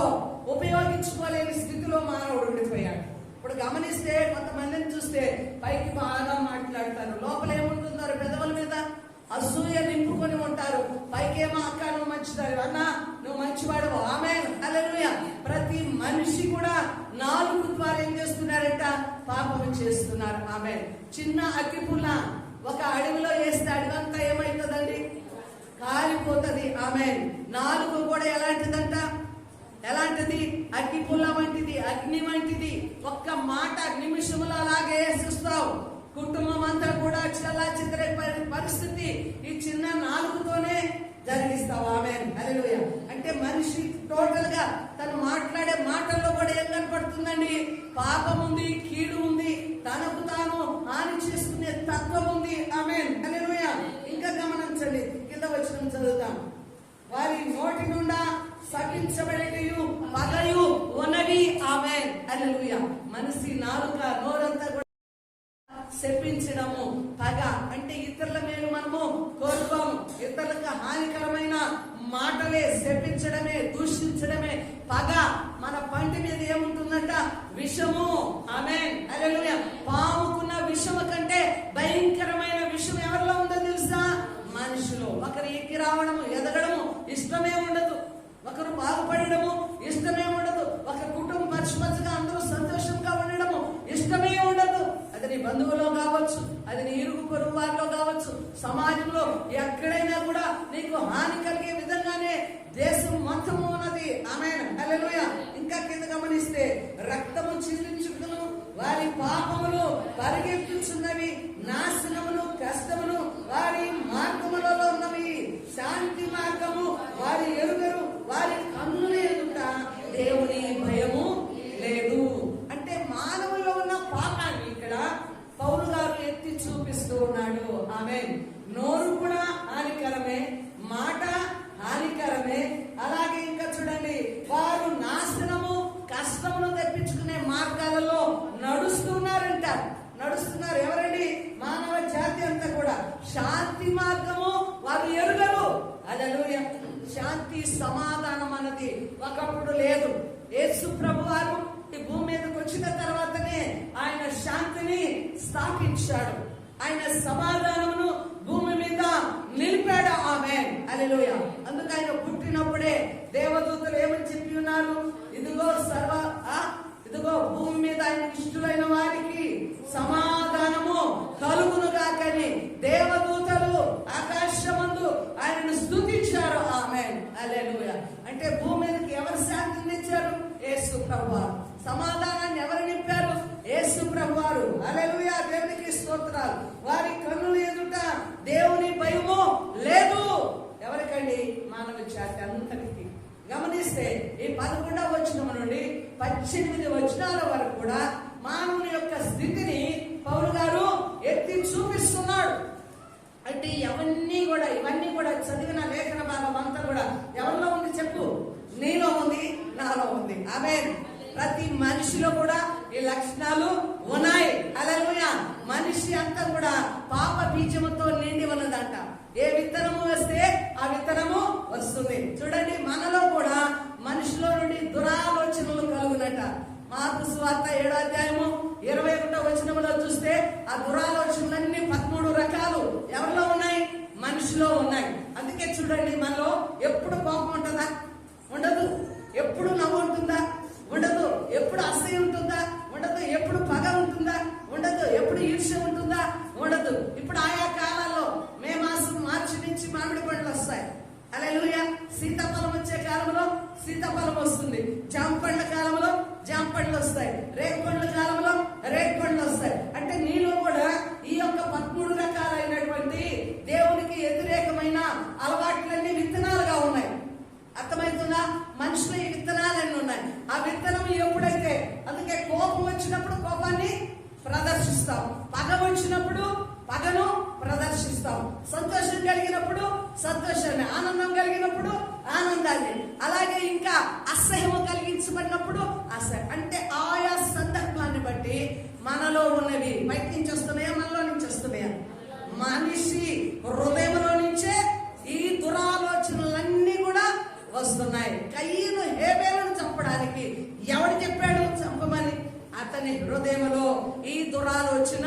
ఉపయోగించుకోలేని స్థితిలో మానవుడు ఉండిపోయాడు. ఇప్పుడు గమనిస్తే కొంతమందిని చూస్తే పైకి బాగా మాట్లాడతారు, లోపల ఏముంటుందో పెదవుల మీద అసూయ నింపుకొని ఉంటారు. పైకేమో అక్క నువ్వు మంచిదారు, అన్న నువ్వు మంచివాడు. ఆమేన్, హల్లెలూయా. ప్రతి మనిషి కూడా నాలుగు ద్వారా ఏం చేస్తున్నారంట? పాపం చేస్తున్నారు. ఆమేన్. చిన్న అగ్గిపుల్ల ఒక అడవిలో వేస్తే అడవంతా ఏమైతుందండి? కాలిపోతుంది. ఆమేన్. నాలుగు కూడా ఎలాంటిదంట? ఎలాంటిది? అగ్గి పుల్ల వంటిది, అగ్ని వంటిది. ఒక్క మాట నిమిషంలో అలాగే వేసిస్తావు, కుటుంబం అంతా కూడా చల్లా చిత్రైపోయిన పరిస్థితి ఈ చిన్న నాలుగుతోనే జరిగిస్తావు. ఆమేన్, హల్లెలూయా. అంటే మనిషి టోటల్ గా తను మాట్లాడే మాటల్లో కూడా ఏం కనపడుతుందండి? పాపం ఉంది, కీడు ఉంది, తనకు తాను హాని చేసుకునే తత్వం ఉంది. ఆమేన్, హల్లెలూయా. ఇంకా గమనించండి, కింద వచనం చదువుతాం. వారి నోటి నుండా శపించబడినయు పగయు ఉన్నవి. ఆమేన్, హల్లెలూయా. మనిషి నాలుక, నోరంతా కూడా శపించడము, పగ. అంటే ఇతరుల మేలు మనము కోరుకోము, ఇతరులకు హానికరమైన మాటలే, శపించడమే, దూషించడమే పగ. మన పంటి మీద ఏముంటుందంట? విషము. ఆమేన్, హల్లెలూయా. పాముకున్న విషము కంటే భయంకరమైన విషం ఎవరిలో ఉందో తెలుసా? మనిషిలో. ఒకరు ఎక్కి రావడము, ఎదగడము ఇష్టమే ఉండదు, ఒకరు బాగుపడము ఇష్టమే ఉండదు, ఒక కుటుంబం పచ్చిపచ్చగా అందరూ సంతోషంగా ఉండడము ఇష్టమే ఉండదు. అది నీ బంధువులో కావచ్చు, అది నీ ఇరుగు పొరుగు వారిలో కావచ్చు, సమాజంలో ఎక్కడైనా కూడా నీకు హాని కలిగే విధంగానే దేశం మొత్తము ఉన్నది. ఆమేన్, హల్లెలూయా. ఇంకా కింద గమనిస్తే రక్తము చిందించుకును, వారి పాపములు పరిగెత్తుచున్నవి, నాశనమును కష్టమును వారి మార్గములలో ఉన్నవి, శాంతి మార్గము వారి ఎరుగరు, వారి కన్నుల ఎదుట దేవుని భయము లేదు. అంటే మానవుల్లో ఉన్న పాపాన్ని ఇక్కడ పౌలు గారు ఎత్తి చూపిస్తూ ఉన్నాడు. ఆమేన్. నోరు కూడా హానికరమే, మాట హానికరమే. అలాగే ఇంకా చూడండి, వారు నాశనము కష్టమును తెప్పించుకునే మార్గాలలో నడుస్తున్నారంట. నడుస్తున్నారు ఎవరండి? మానవ జాతి అంతా కూడా. శాంతి మార్గము వారు ఎరుగరు. హల్లెలూయా. శాంతి సమాధానం అన్నది ఒకప్పుడు లేదు. యేసు ప్రభు వారు ఈ భూమి మీదకి వచ్చిన తర్వాతనే ఆయన శాంతిని స్థాపించాడు, ఆయన సమాధానమును భూమి మీద నిలిపాడు. ఆమేన్, హల్లెలూయా. అందుకు ఆయన పుట్టినప్పుడే దేవదూతలు ఏమని చెప్పి ఉన్నారు? ఇదిగో భూమి మీద ఆయన ఇష్టలైన వారికి సమాధానము కలుగును గాకని దేవదూతలు ఆకాశమందు ఆయనను స్తుతించారు. ఆమేన్, హల్లెలూయా. హల్లెలూయా. అంటే భూమి మీదకి ఎవరు శాంతిని ఇచ్చారు? యేసు ప్రభువారు. సమాధానాన్ని ఎవరు నింపారు? యేసు ప్రభువారు. హల్లెలూయా. దేవునికి స్తోత్రాలు. వారి కన్నుల ఎదుట దేవుని భయము లేదు. ఎవరికండి? మానవ జాతి అంతటికి. గమనిస్తే ఈ 11వ వచనం నుండి 18 వచనాల వరకు కూడా మానవుని యొక్క స్థితిని పౌలు గారు ఎత్తి చూపిస్తున్నాడు. అంటే ఇవన్నీ కూడా చదివిన లేఖన భాగం అంతా కూడా ఎవరిలో ఉంది చెప్పు? నీలో ఉంది, నాలో ఉంది. ఆమేన్. ప్రతి మనిషిలో కూడా ఈ లక్షణాలు ఉన్నాయి. హల్లెలూయా. మనిషి అంతా కూడా పాప బీజముతో నిండి ఉన్నదంట. ఏ విత్తనము వేస్తే ఆ విత్తనము వస్తుంది. చూడండి, మనలో కూడా మనిషిలో నుండి దురాలోచనలు కలుగునట. మార్కు సువార్త 7వ అధ్యాయము 21వ వచనంలో చూస్తే ఆ దురాలోచనలన్నీ 13 రకాలు ఎవరిలో ఉన్నాయి? మనిషిలో ఉన్నాయి. అందుకే చూడండి, మనలో ఎప్పుడు కోపం ఉంటుందా? ఉండదు. ఎప్పుడు నవ్వు ఉంటుందా? ఉండదు. ఎప్పుడు అసహ్యం ఉంటుందా? ఉండదు. ఎప్పుడు పగ ఉంటుందా? ఉండదు. ఎప్పుడు ఈర్ష్య ఉంటుందా? ఉండదు. ఇప్పుడు ఆయా కాలాల్లో మే మాసం మార్చి నుంచి మామిడి పండ్లు వస్తాయి. హల్లెలూయా. సీతాఫలం వచ్చే కాలంలో సీతాఫలం వస్తుంది. జామ పండ్ల కాలంలో జామ పండ్లు వస్తాయి. రేగు పండ్ల కాలంలో రేగు పండ్లు వస్తాయి. అంటే నీలో కూడా ఈ యొక్క 13 రకాలైనటువంటి దేవునికి వ్యతిరేకమైన అలవాట్లన్నీ విత్తనాలుగా ఉన్నాయి. అర్థమవుతుందా? మనుషులు ఈ విత్తనాలన్నీ ఉన్నాయి. ఆ విత్తనం ఎప్పుడైతే, అందుకే కోపం వచ్చినప్పుడు కోపాన్ని ప్రదర్శిస్తాం, పగ వచ్చినప్పుడు పగను ప్రదర్శిస్తాం, సంతోషం కలిగినప్పుడు సంతోషాన్ని, ఆనందం కలిగినప్పుడు ఆనందాన్ని, అలాగే ఇంకా అసహ్యము కలిగించబడినప్పుడు అసహ్యం. అంటే ఆయా సందర్భాన్ని బట్టి మనలో ఉన్నవి బయట నుంచి వస్తున్నాయా, మనలో నుంచి వస్తున్నాయా? మనిషి హృదయంలో నుంచే ఈ దురాలోచనలన్నీ కూడా వస్తున్నాయి. కయ్యను హేబేలును చంపడానికి ఎవడు చెప్పాడు చంపమని? అతని హృదయంలో ఈ దురాలోచన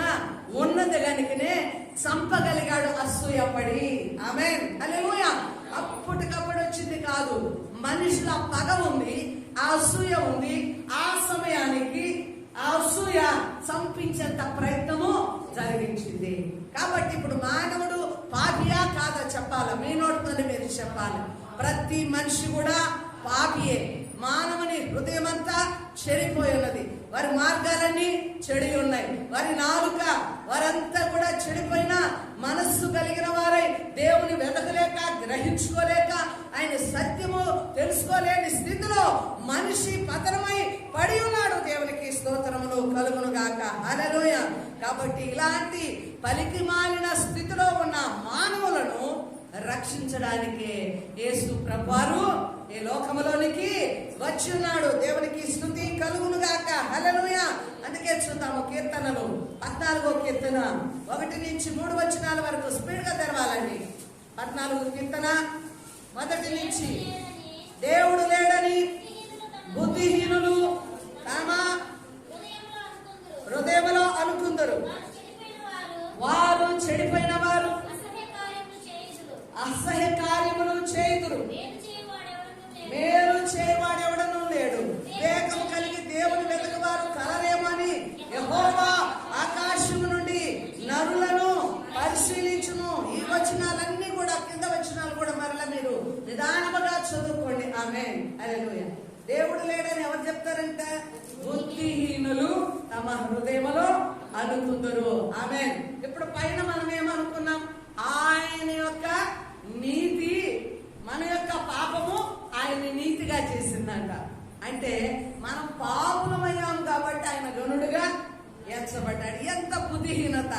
ఉన్నది కనుకనే చంపగలిగాడు అసూయపడి. ఆమేన్. హల్లెలూయా. అప్పటికప్పుడు వచ్చింది కాదు. మనిషిలో పగ ఉంది, ఆ అసూయ ఉంది. ఆ సమయానికి ఆ అసూయ చంపించేంత ప్రయత్నము జరిగించింది. కాబట్టి ఇప్పుడు మానవుడు పాపియా కాదా చెప్పాలి. మీ నోటితోనే మీరు చెప్పాలి. ప్రతి మనిషి కూడా పాపియే. మానవుని హృదయం అంతా చెడిపోయి ఉన్నది. వారి మార్గాలన్నీ చెడి ఉన్నాయి. వారి నాలుక వారంతా కూడా చెడిపోయిన మనస్సు కలిగిన వారై దేవుని వెతకలేక, గ్రహించుకోలేక, ఆయన సత్యము తెలుసుకోలేని స్థితిలో మనిషి పతనమై పడి ఉన్నాడు. దేవునికి స్తోత్రములు కలుగును గాక. హల్లెలూయా. కాబట్టి ఇలాంటి పలికి మాలిన స్థితిలో ఉన్న మానవులను రక్షించడానికి యేసు ప్రభువారు ఈ లోకములోనికి వచ్చి ఉన్నాడు. దేవునికి స్తుతి కలుగును గాక. హల్లెలూయా. అందుకే చూద్దాము కీర్తనలు 14వ కీర్తన 1 నుంచి 3 వచనాల వరకు స్పీడ్ గా తెరవాలండి. 14వ కీర్తన 1 నుంచి. దేవుడు లేడని బుద్ధిహీనులు తమ హృదయములో అనుకుందరు. వారు చెడిపోయిన వారు అసహ్య కార్యములు చేయుదురు. మేలు చేయవాడెవడనూ లేడు. వివేకం కలిగి దేవుని వెతకవారు కలరేమని యెహోవా ఆకాశము నుండి నరులను పరిశీలించును. ఈ వచనాలన్నీ కూడా, కింద వచనాలు కూడా మరలా మీరు నిదానముగా చదువుకోండి. ఆమేన్. హల్లెలూయా. దేవుడు లేడని ఎవరు చెప్తారంట? బుద్ధిహీనులు తమ హృదయములో అనుకుందరు. ఆమేన్. ఇప్పుడు పైన మనం ఏమనుకున్నాం? ఆయన యొక్క నీతి మన యొక్క పాపము ఆయన నీతిగా చేసిందంట. అంటే మనం పాపులమయ్యాం కాబట్టి ఆయన గనుడుగా ఎంచబడ్డాడు. ఎంత బుద్ధిహీనత!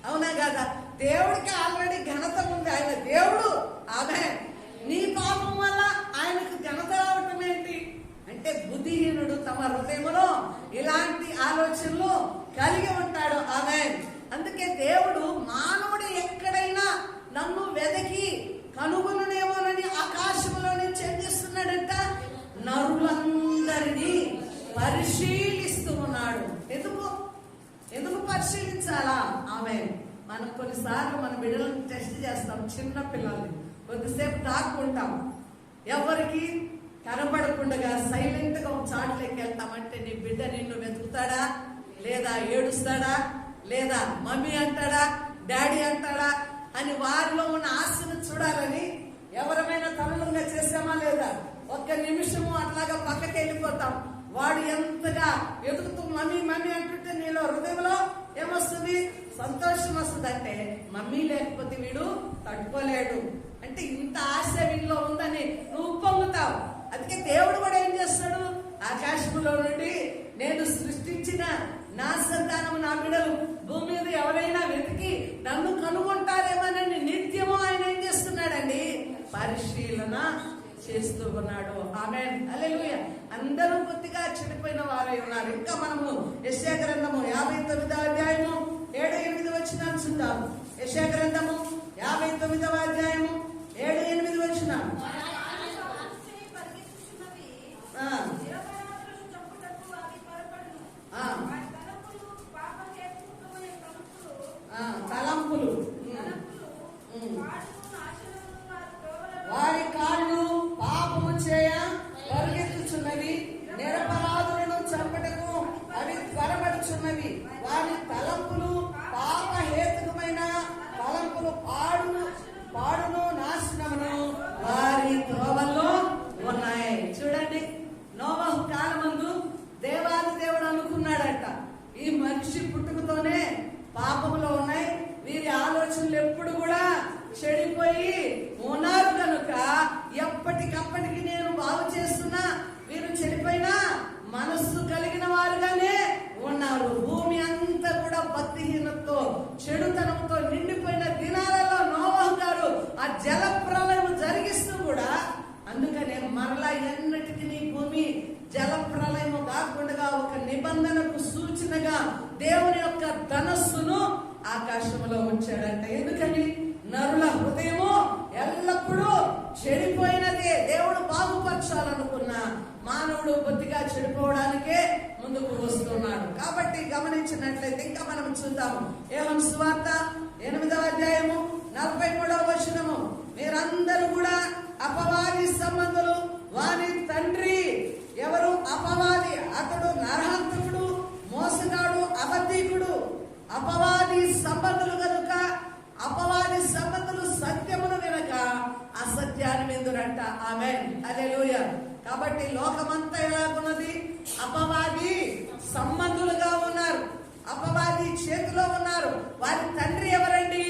అవునా కదా? దేవుడికి ఆల్రెడీ ఘనత ఉంది. ఆయన దేవుడు. ఆమేన్. నీ పాపం వల్ల ఆయనకు ఘనత రావటం ఏంటి అంటే, బుద్ధిహీనుడు తమ హృదయంలో ఇలాంటి ఆలోచనలు కలిగి ఉంటాడు. ఆమేన్. అందుకే దేవుడు మానవుడు ఎక్కడైనా నన్ను వెదకి కనుగొననేమోనని ఆకాశంలోనే చెందిస్తున్నాడంట. నరులందరినీ పరిశీలిస్తూ ఉన్నాడు. ఎందుకు పరిశీలించాలా? ఆమేన్. మనం కొన్నిసార్లు మన బిడ్డలను టెస్ట్ చేస్తాం. చిన్న పిల్లల్ని కొద్దిసేపు దాక్కుంటాం. ఎవరికి కనబడకుండా సైలెంట్ గా చాట్లోకి వెళ్తామంటే నీ బిడ్డ నిన్ను వెతుకుతాడా, లేదా ఏడుస్తాడా, లేదా మమ్మీ అంటాడా, డాడీ అంటాడా అని వారిలో ఉన్న ఆశను చూడాలని ఎవరమైనా తరుణంగా చేసామా లేదా? ఒక్క నిమిషము అట్లాగా పక్కకి వెళ్ళిపోతాం. వాడు ఎంతగా ఎదుగుతూ మమ్మీ మమ్మీ అంటుంటే నీలో హృదయంలో ఏమొస్తుంది? సంతోషం వస్తుంది. అంటే మమ్మీ లేకపోతే వీడు తట్టుకోలేడు. అంటే ఇంత ఆశ వీడిలో ఉందని నువ్వు పొందుతావు. అందుకే దేవుడు కూడా ఏం చేస్తాడు? ఆకాశంలో నుండి నేను సృష్టించిన నా సంతానము, నా బిడ్డలు భూమి మీద ఎవరైనా వెతికి నన్ను కనుగొంటారేమోనని నిత్యము ఆయన ఏం చేస్తున్నాడండి? పరిశీలన చేస్తూ ఉన్నాడు. ఆమేన్, హల్లెలూయా. అందరూ కొద్దిగా చెడిపోయిన వారై ఉన్నారు. ఇంకా మనము యెషయా గ్రంథము 59వ అధ్యాయము 7-8 వచనాలు చూద్దాం. యెషయా గ్రంథము 59వ అధ్యాయము 7-8 వచనాలు. తలంపులు వారి కాళ్ళు పాపము చేయ పరిగెత్తుచున్నవి, నిరపరాధులను చంపటకు అవి త్వరపడుచున్నవి. వారి తలంపులు పాప హేతుకమైన తలంపులు, పాడును నాశనమును వారి త్రోవల్లో ఉన్నాయి. చూడండి, నోవహు కాలమందు దేవాది దేవుడు అనుకున్నాడట, ఈ మనిషి పుట్టుకతోనే పాపములో ఉన్నాయి, వీరి ఆలోచనలు ఎప్పుడు కూడా చెడిపోయి ఉన్నారు కనుక ఎప్పటికప్పటికి నేను బాగు చేస్తున్నా, వీరు చెడిపోయినా మనస్సు కలిగిన వారుగానే ఉన్నారు. భూమి అంతా కూడా భక్తిహీనతో చెడుతనంతో నిండిపోయిన దినాలలో నోవహు గారు ఆ జల ప్రళయం జరిగిస్తూ కూడా, అందుకనే మరలా ఎన్నటికి నీ భూమి జల ప్రళయము కాకుండా ఒక నిబంధనకు సూచనగా దేవుని యొక్క ధనస్సును ఆకాశంలో ఉంచాడంట. ఎందుకని? నరుల హృదయము ఎల్లప్పుడూ చెడిపోయినదే. దేవుడు బాగుపరచాలనుకున్న మానవుడు కొద్దిగా చెడిపోవడానికే ముందుకు వస్తున్నాడు. కాబట్టి గమనించినట్లయితే ఇంకా మనం చూద్దాము. యోహాను సువార్త 8వ అధ్యాయము 43వ వచనము. మీరందరూ కూడా అపవాది సంబంధులు, వాని తండ్రి ఎవరు? అపవాది. అతడు నరహంతకుడు, మోసగాడు, అబద్ధికుడు. అపవాది సంబంధులు కనుక అపవాది సంబంధులు సత్యమును వినక అసత్యాన్ని విందురంట. ఆమేన్, హల్లెలూయా. కాబట్టి లోకమంతా ఎలాగున్నది? అపవాది సంబంధులుగా ఉన్నారు, అపవాది చేతిలో ఉన్నారు. వారి తండ్రి ఎవరండి?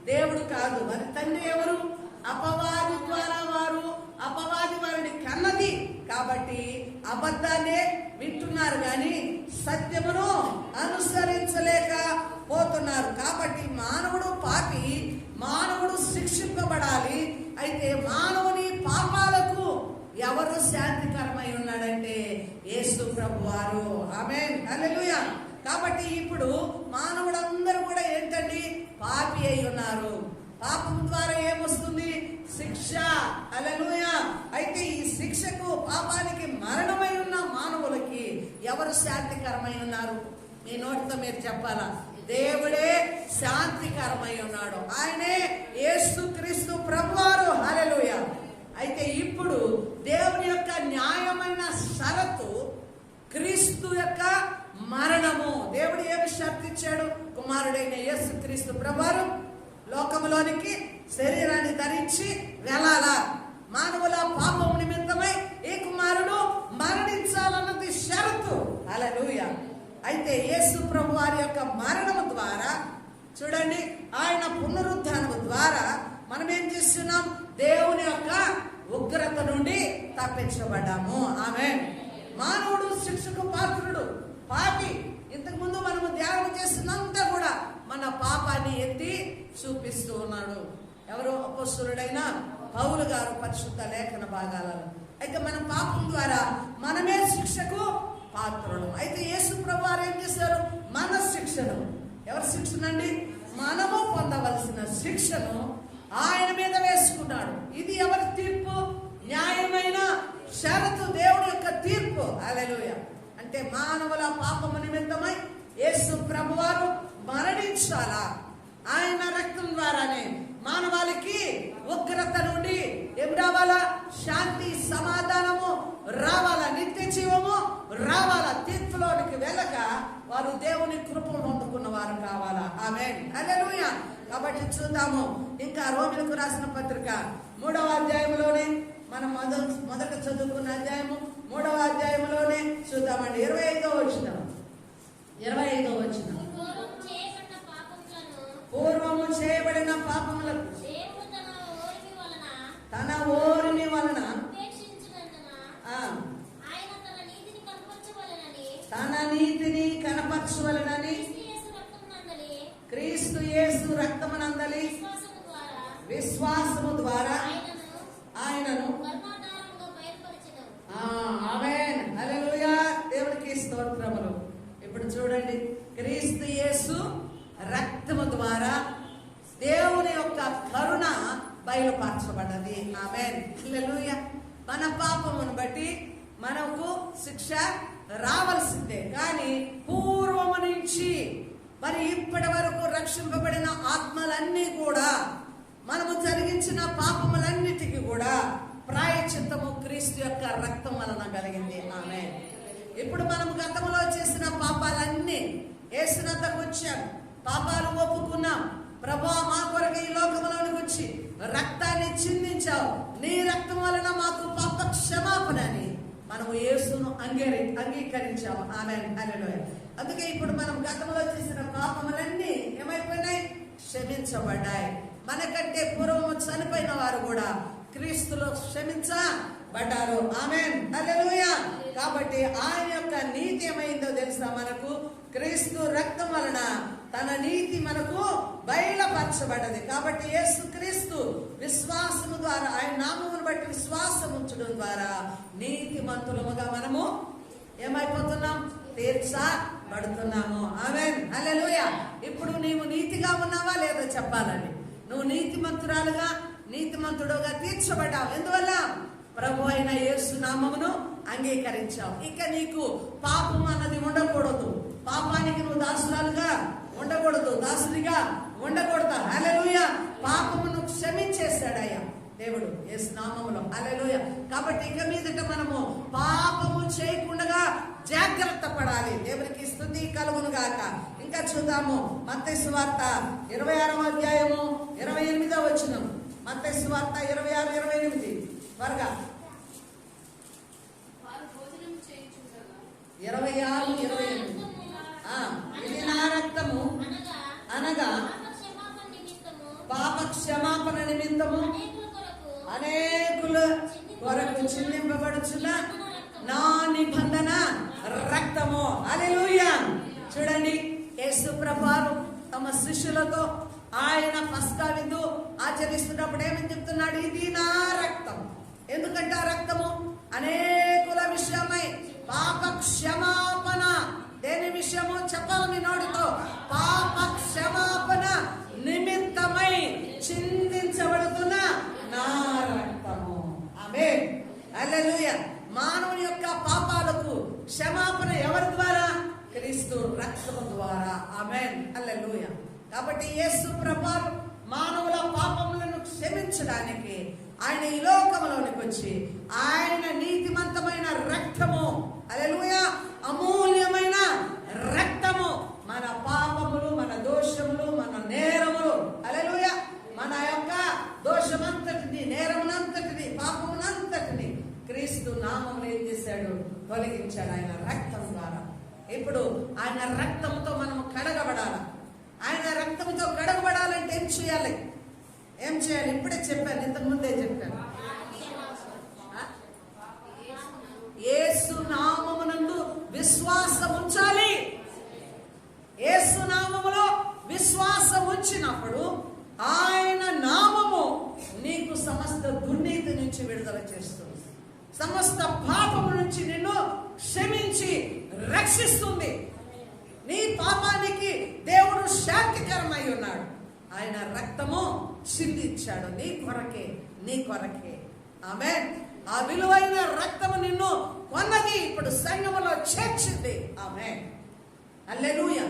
దేవుడు కాదు. వారి తండ్రి ఎవరు? అపవాది ద్వారా అపవాది వారిని కన్నది. కాబట్టి అబద్ధాన్ని వింటున్నారు కానీ సత్యమును అనుసరించలేక పోతున్నారు. కాబట్టి మానవుడు పాపి, మానవుడు శిక్షింపబడాలి. అయితే మానవుని పాపాలకు ఎవరు శాంతికరమై ఉన్నాడంటే యేసు ప్రభువారు. ఆమేన్, హల్లెలూయా. కాబట్టి ఇప్పుడు మానవుడందరూ కూడా ఏంటండి? పాపి అయి ఉన్నారు. పాపం ద్వారా ఏమొస్తుంది? శిక్ష. హల్లెలూయా. అయితే ఈ శిక్షకు, పాపానికి మరణమై ఉన్న మానవులకి ఎవరు శాంతికరమై ఉన్నారు? మీ నోటితో మీరు చెప్పాలా? దేవుడే శాంతికరమై ఉన్నాడు. ఆయనే యేసు క్రీస్తు ప్రభువారు. హల్లెలూయా. అయితే ఇప్పుడు దేవుని యొక్క న్యాయమైన షరతు క్రీస్తు యొక్క మరణము. దేవుడు ఏమి షరతు ఇచ్చాడు? కుమారుడైన యేసు క్రీస్తు ప్రభువారు లోకములోనికి శరీరాన్ని ధరించి వెళ్ళాలా, మానవుల పాపం నిమిత్తమై ఈ కుమారుడు మరణించాలన్నది షరతు. హల్లెలూయా. అయితే యేసు ప్రభు వారి యొక్క మరణము ద్వారా చూడండి, ఆయన పునరుద్ధానము ద్వారా మనం ఏం చేస్తున్నాం? దేవుని యొక్క ఉగ్రత నుండి తప్పించబడ్డాము. ఆమేన్. మానవుడు శిక్షకు పాత్రుడు, పాపి. ఇంతకు ముందు మనము ధ్యానం చేస్తున్నంతా కూడా మన పాపాన్ని ఎత్తి చూపిస్తూ ఉన్నాడు. ఎవరు? అపోస్తలుడైన పౌలు గారు పరిశుద్ధ లేఖన భాగాలను. అయితే మన పాపం ద్వారా మనమే శిక్షకు పాత్రులు. అయితే యేసు ప్రభు వారు ఏం చేశారు? మన శిక్షను, ఎవరి శిక్షనండి? మనము పొందవలసిన శిక్షను ఆయన మీద వేసుకున్నాడు. ఇది ఎవరి తీర్పు? న్యాయమైన షరతు, దేవుడి యొక్క తీర్పు. హల్లెలూయా. అంటే మానవుల పాపము నిమిత్తమై యేసు ప్రభువారు మరణించాలా, ఆయన రక్తం ద్వారానే మానవాళికి ఉగ్రత నుండి ఏం రావాలా? శాంతి, సమాధానము రావాలా, నిత్య జీవము రావాలా. తీర్పులోనికి వెళ్ళక వారు దేవుని కృపను పొందుకున్న వారు కావాలా. ఆమేన్, హల్లెలూయా. కాబట్టి చూద్దాము. ఇంకా రోమిలకు రాసిన పత్రిక 3వ అధ్యాయంలోనే మనం మొదట చదువుకున్న అధ్యాయము 3వ అధ్యాయంలోనే చూద్దామండి. 25వ వచనం. పూర్వము చేయబడిన పాపములకు తన ఓరిమి వలన తన నీతిని కనపరచవలెనని క్రీస్తు యేసు రక్తమునందలి విశ్వాసము ద్వారా ఆయనను ఆమేన్ హల్లెలూయా. దేవునికి స్తోత్రములు. ఇప్పుడు చూడండి, క్రీస్తు యేసు రక్తము ద్వారా దేవుని యొక్క కరుణ బయలుపరచబడ్డది. ఆమేన్ హల్లెలూయా. మన పాపమును బట్టి మనకు శిక్ష రావాల్సిందే, కానీ పూర్వము నుంచి మరి ఇప్పటి వరకు రక్షింపబడిన ఆత్మలన్నీ కూడా మనము జరిగించిన పాపములన్నిటికీ కూడా ప్రాయశ్చిత్తము క్రీస్తు యొక్క రక్తం వలన కలిగింది. ఆమేన్. ఇప్పుడు మనం గతంలో చేసిన పాపాలన్నీ యేసునంతకు వచ్చాం, పాపాలు ఒప్పుకున్నాం. ప్రభువా, మా కొరకు ఈ లోకంలోనికి వచ్చి రక్తాన్ని చిందించావు, నీ రక్తం వలన మాకు పాప క్షమాపణ అని మనము యేసును అంగీకరించాము. ఆమేన్ హల్లెలూయా. అందుకే ఇప్పుడు మనం గతంలో చేసిన పాపములన్నీ ఏమైపోయినాయి? క్షమించబడ్డాయి. మనకంటే పూర్వము చనిపోయిన వారు కూడా క్రీస్తులో క్షమించబడ్డారు. ఆమేన్ హల్లెలూయా. కాబట్టి ఆయన యొక్క నీతి ఏమైందో తెలుసా? మనకు క్రీస్తు రక్తం వలన తన నీతి మనకు బయలుపరచబడ్డది. కాబట్టి యేసు క్రీస్తు విశ్వాసము ద్వారా, ఆయన నామమును బట్టి విశ్వాసం ఉంచడం ద్వారా నీతిమంతులముగా మనము ఏమైపోతున్నాం? తీర్చబడుతున్నాము. ఆమేన్ హల్లెలూయా. ఇప్పుడు నీవు నీతిగా ఉన్నావా లేదా చెప్పాలండి. నువ్వు నీతిమంతురాలుగా, నీతిమంతుడుగా తీర్చబడ్డావు. ఎందువల్ల? ప్రభు అయిన యేసు నామమును అంగీకరించావు. ఇక నీకు పాపం అన్నది ఉండకూడదు. పాపానికి నువ్వు దాసురాలుగా ఉండకూడదు, దాసుడిగా ఉండకూడదు. హల్లెలూయా. పాపమును క్షమించేశాడయ్యా దేవుడు యేసు నామములో. హల్లెలూయా. కాబట్టి ఇక మీదట మనము పాపము చేయకుండా జాగ్రత్త పడాలి. దేవునికి స్తుతి కలుగును గాక. ఇంకా చూద్దాము మత్తయి సువార్త 26వ అధ్యాయము 28వ వచనం. మత్తయి సువార్త 26, 28 త్వరగా. 26, 28. ఇది నా రక్తము అనగా పాప క్షమాపణ నిమిత్తము అనేకుల కొరకు చిందింపబడుచున్న నా నిబంధన రక్తము. హల్లెలూయా. చూడండి, యేసు ప్రభువు తమ శిష్యులతో ఆయన పస్కా విందు ఆచరిస్తున్నప్పుడు ఏమని చెప్తున్నాడు? ఇది నా రక్తం. ఎందుకంటే ఆ రక్తము అనేకుల విషయమై పాప క్షమాపణ. దేని విషయము చెప్పాలి మీ నోటితో? పాప క్షమాపణ నిమిత్తమై చిందించబడుతున్న నా రక్తము. ఆమేన్ హల్లెలూయా. మానవుని యొక్క పాపాలకు క్షమాపణ ఎవరి ద్వారా? క్రీస్తు రక్తము ద్వారా. ఆమేన్ హల్లెలూయా. కాబట్టి యేసు ప్రభువు మానవుల పాపములను క్షమించడానికి ఆయన ఈ లోకంలోనికి వచ్చి ఆయన నీతిమంతమైన రక్తము, హల్లెలూయా, అమూల్యమైన రక్తము, మన పాపములు, మన దోషములు, మన నేరములు, హల్లెలూయా, మన యొక్క దోషమంతటిని, నేరమునంతటిని, పాపమునంతటిని క్రీస్తు నామములో ఏం చేశాడు? తొలగించాడు ఆయన రక్తం ద్వారా. ఇప్పుడు ఆయన రక్తంతో మనము కడగబడాలి. ఆయన రక్తంతో కడగబడాలంటే ఏం చేయాలి? ఏం చేయాలి? ఇప్పుడే చెప్పాను, ఇంతకు ముందే చెప్పాను. యేసు నామమునందు విశ్వాసం ఉంచాలి. యేసు నామములో విశ్వాసం ఉంచినప్పుడు ఆయన నామము నీకు సమస్త దుర్నీతి నుంచి విడుదల చేస్తుంది, సమస్త పాపము నుంచి నిన్ను క్షమించి రక్షిస్తుంది. నీ పాపానికి దేవుడు శాంతికరమై ఉన్నాడు. ఆయన రక్తము చిందించాడు నీ కొరకే, నీ కొరకే. ఆమేన్. ఆ విలువైన రక్తము నిన్ను కొన్నది, ఇప్పుడు సంఘములో చేర్చింది. ఆమేన్ హల్లెలూయా,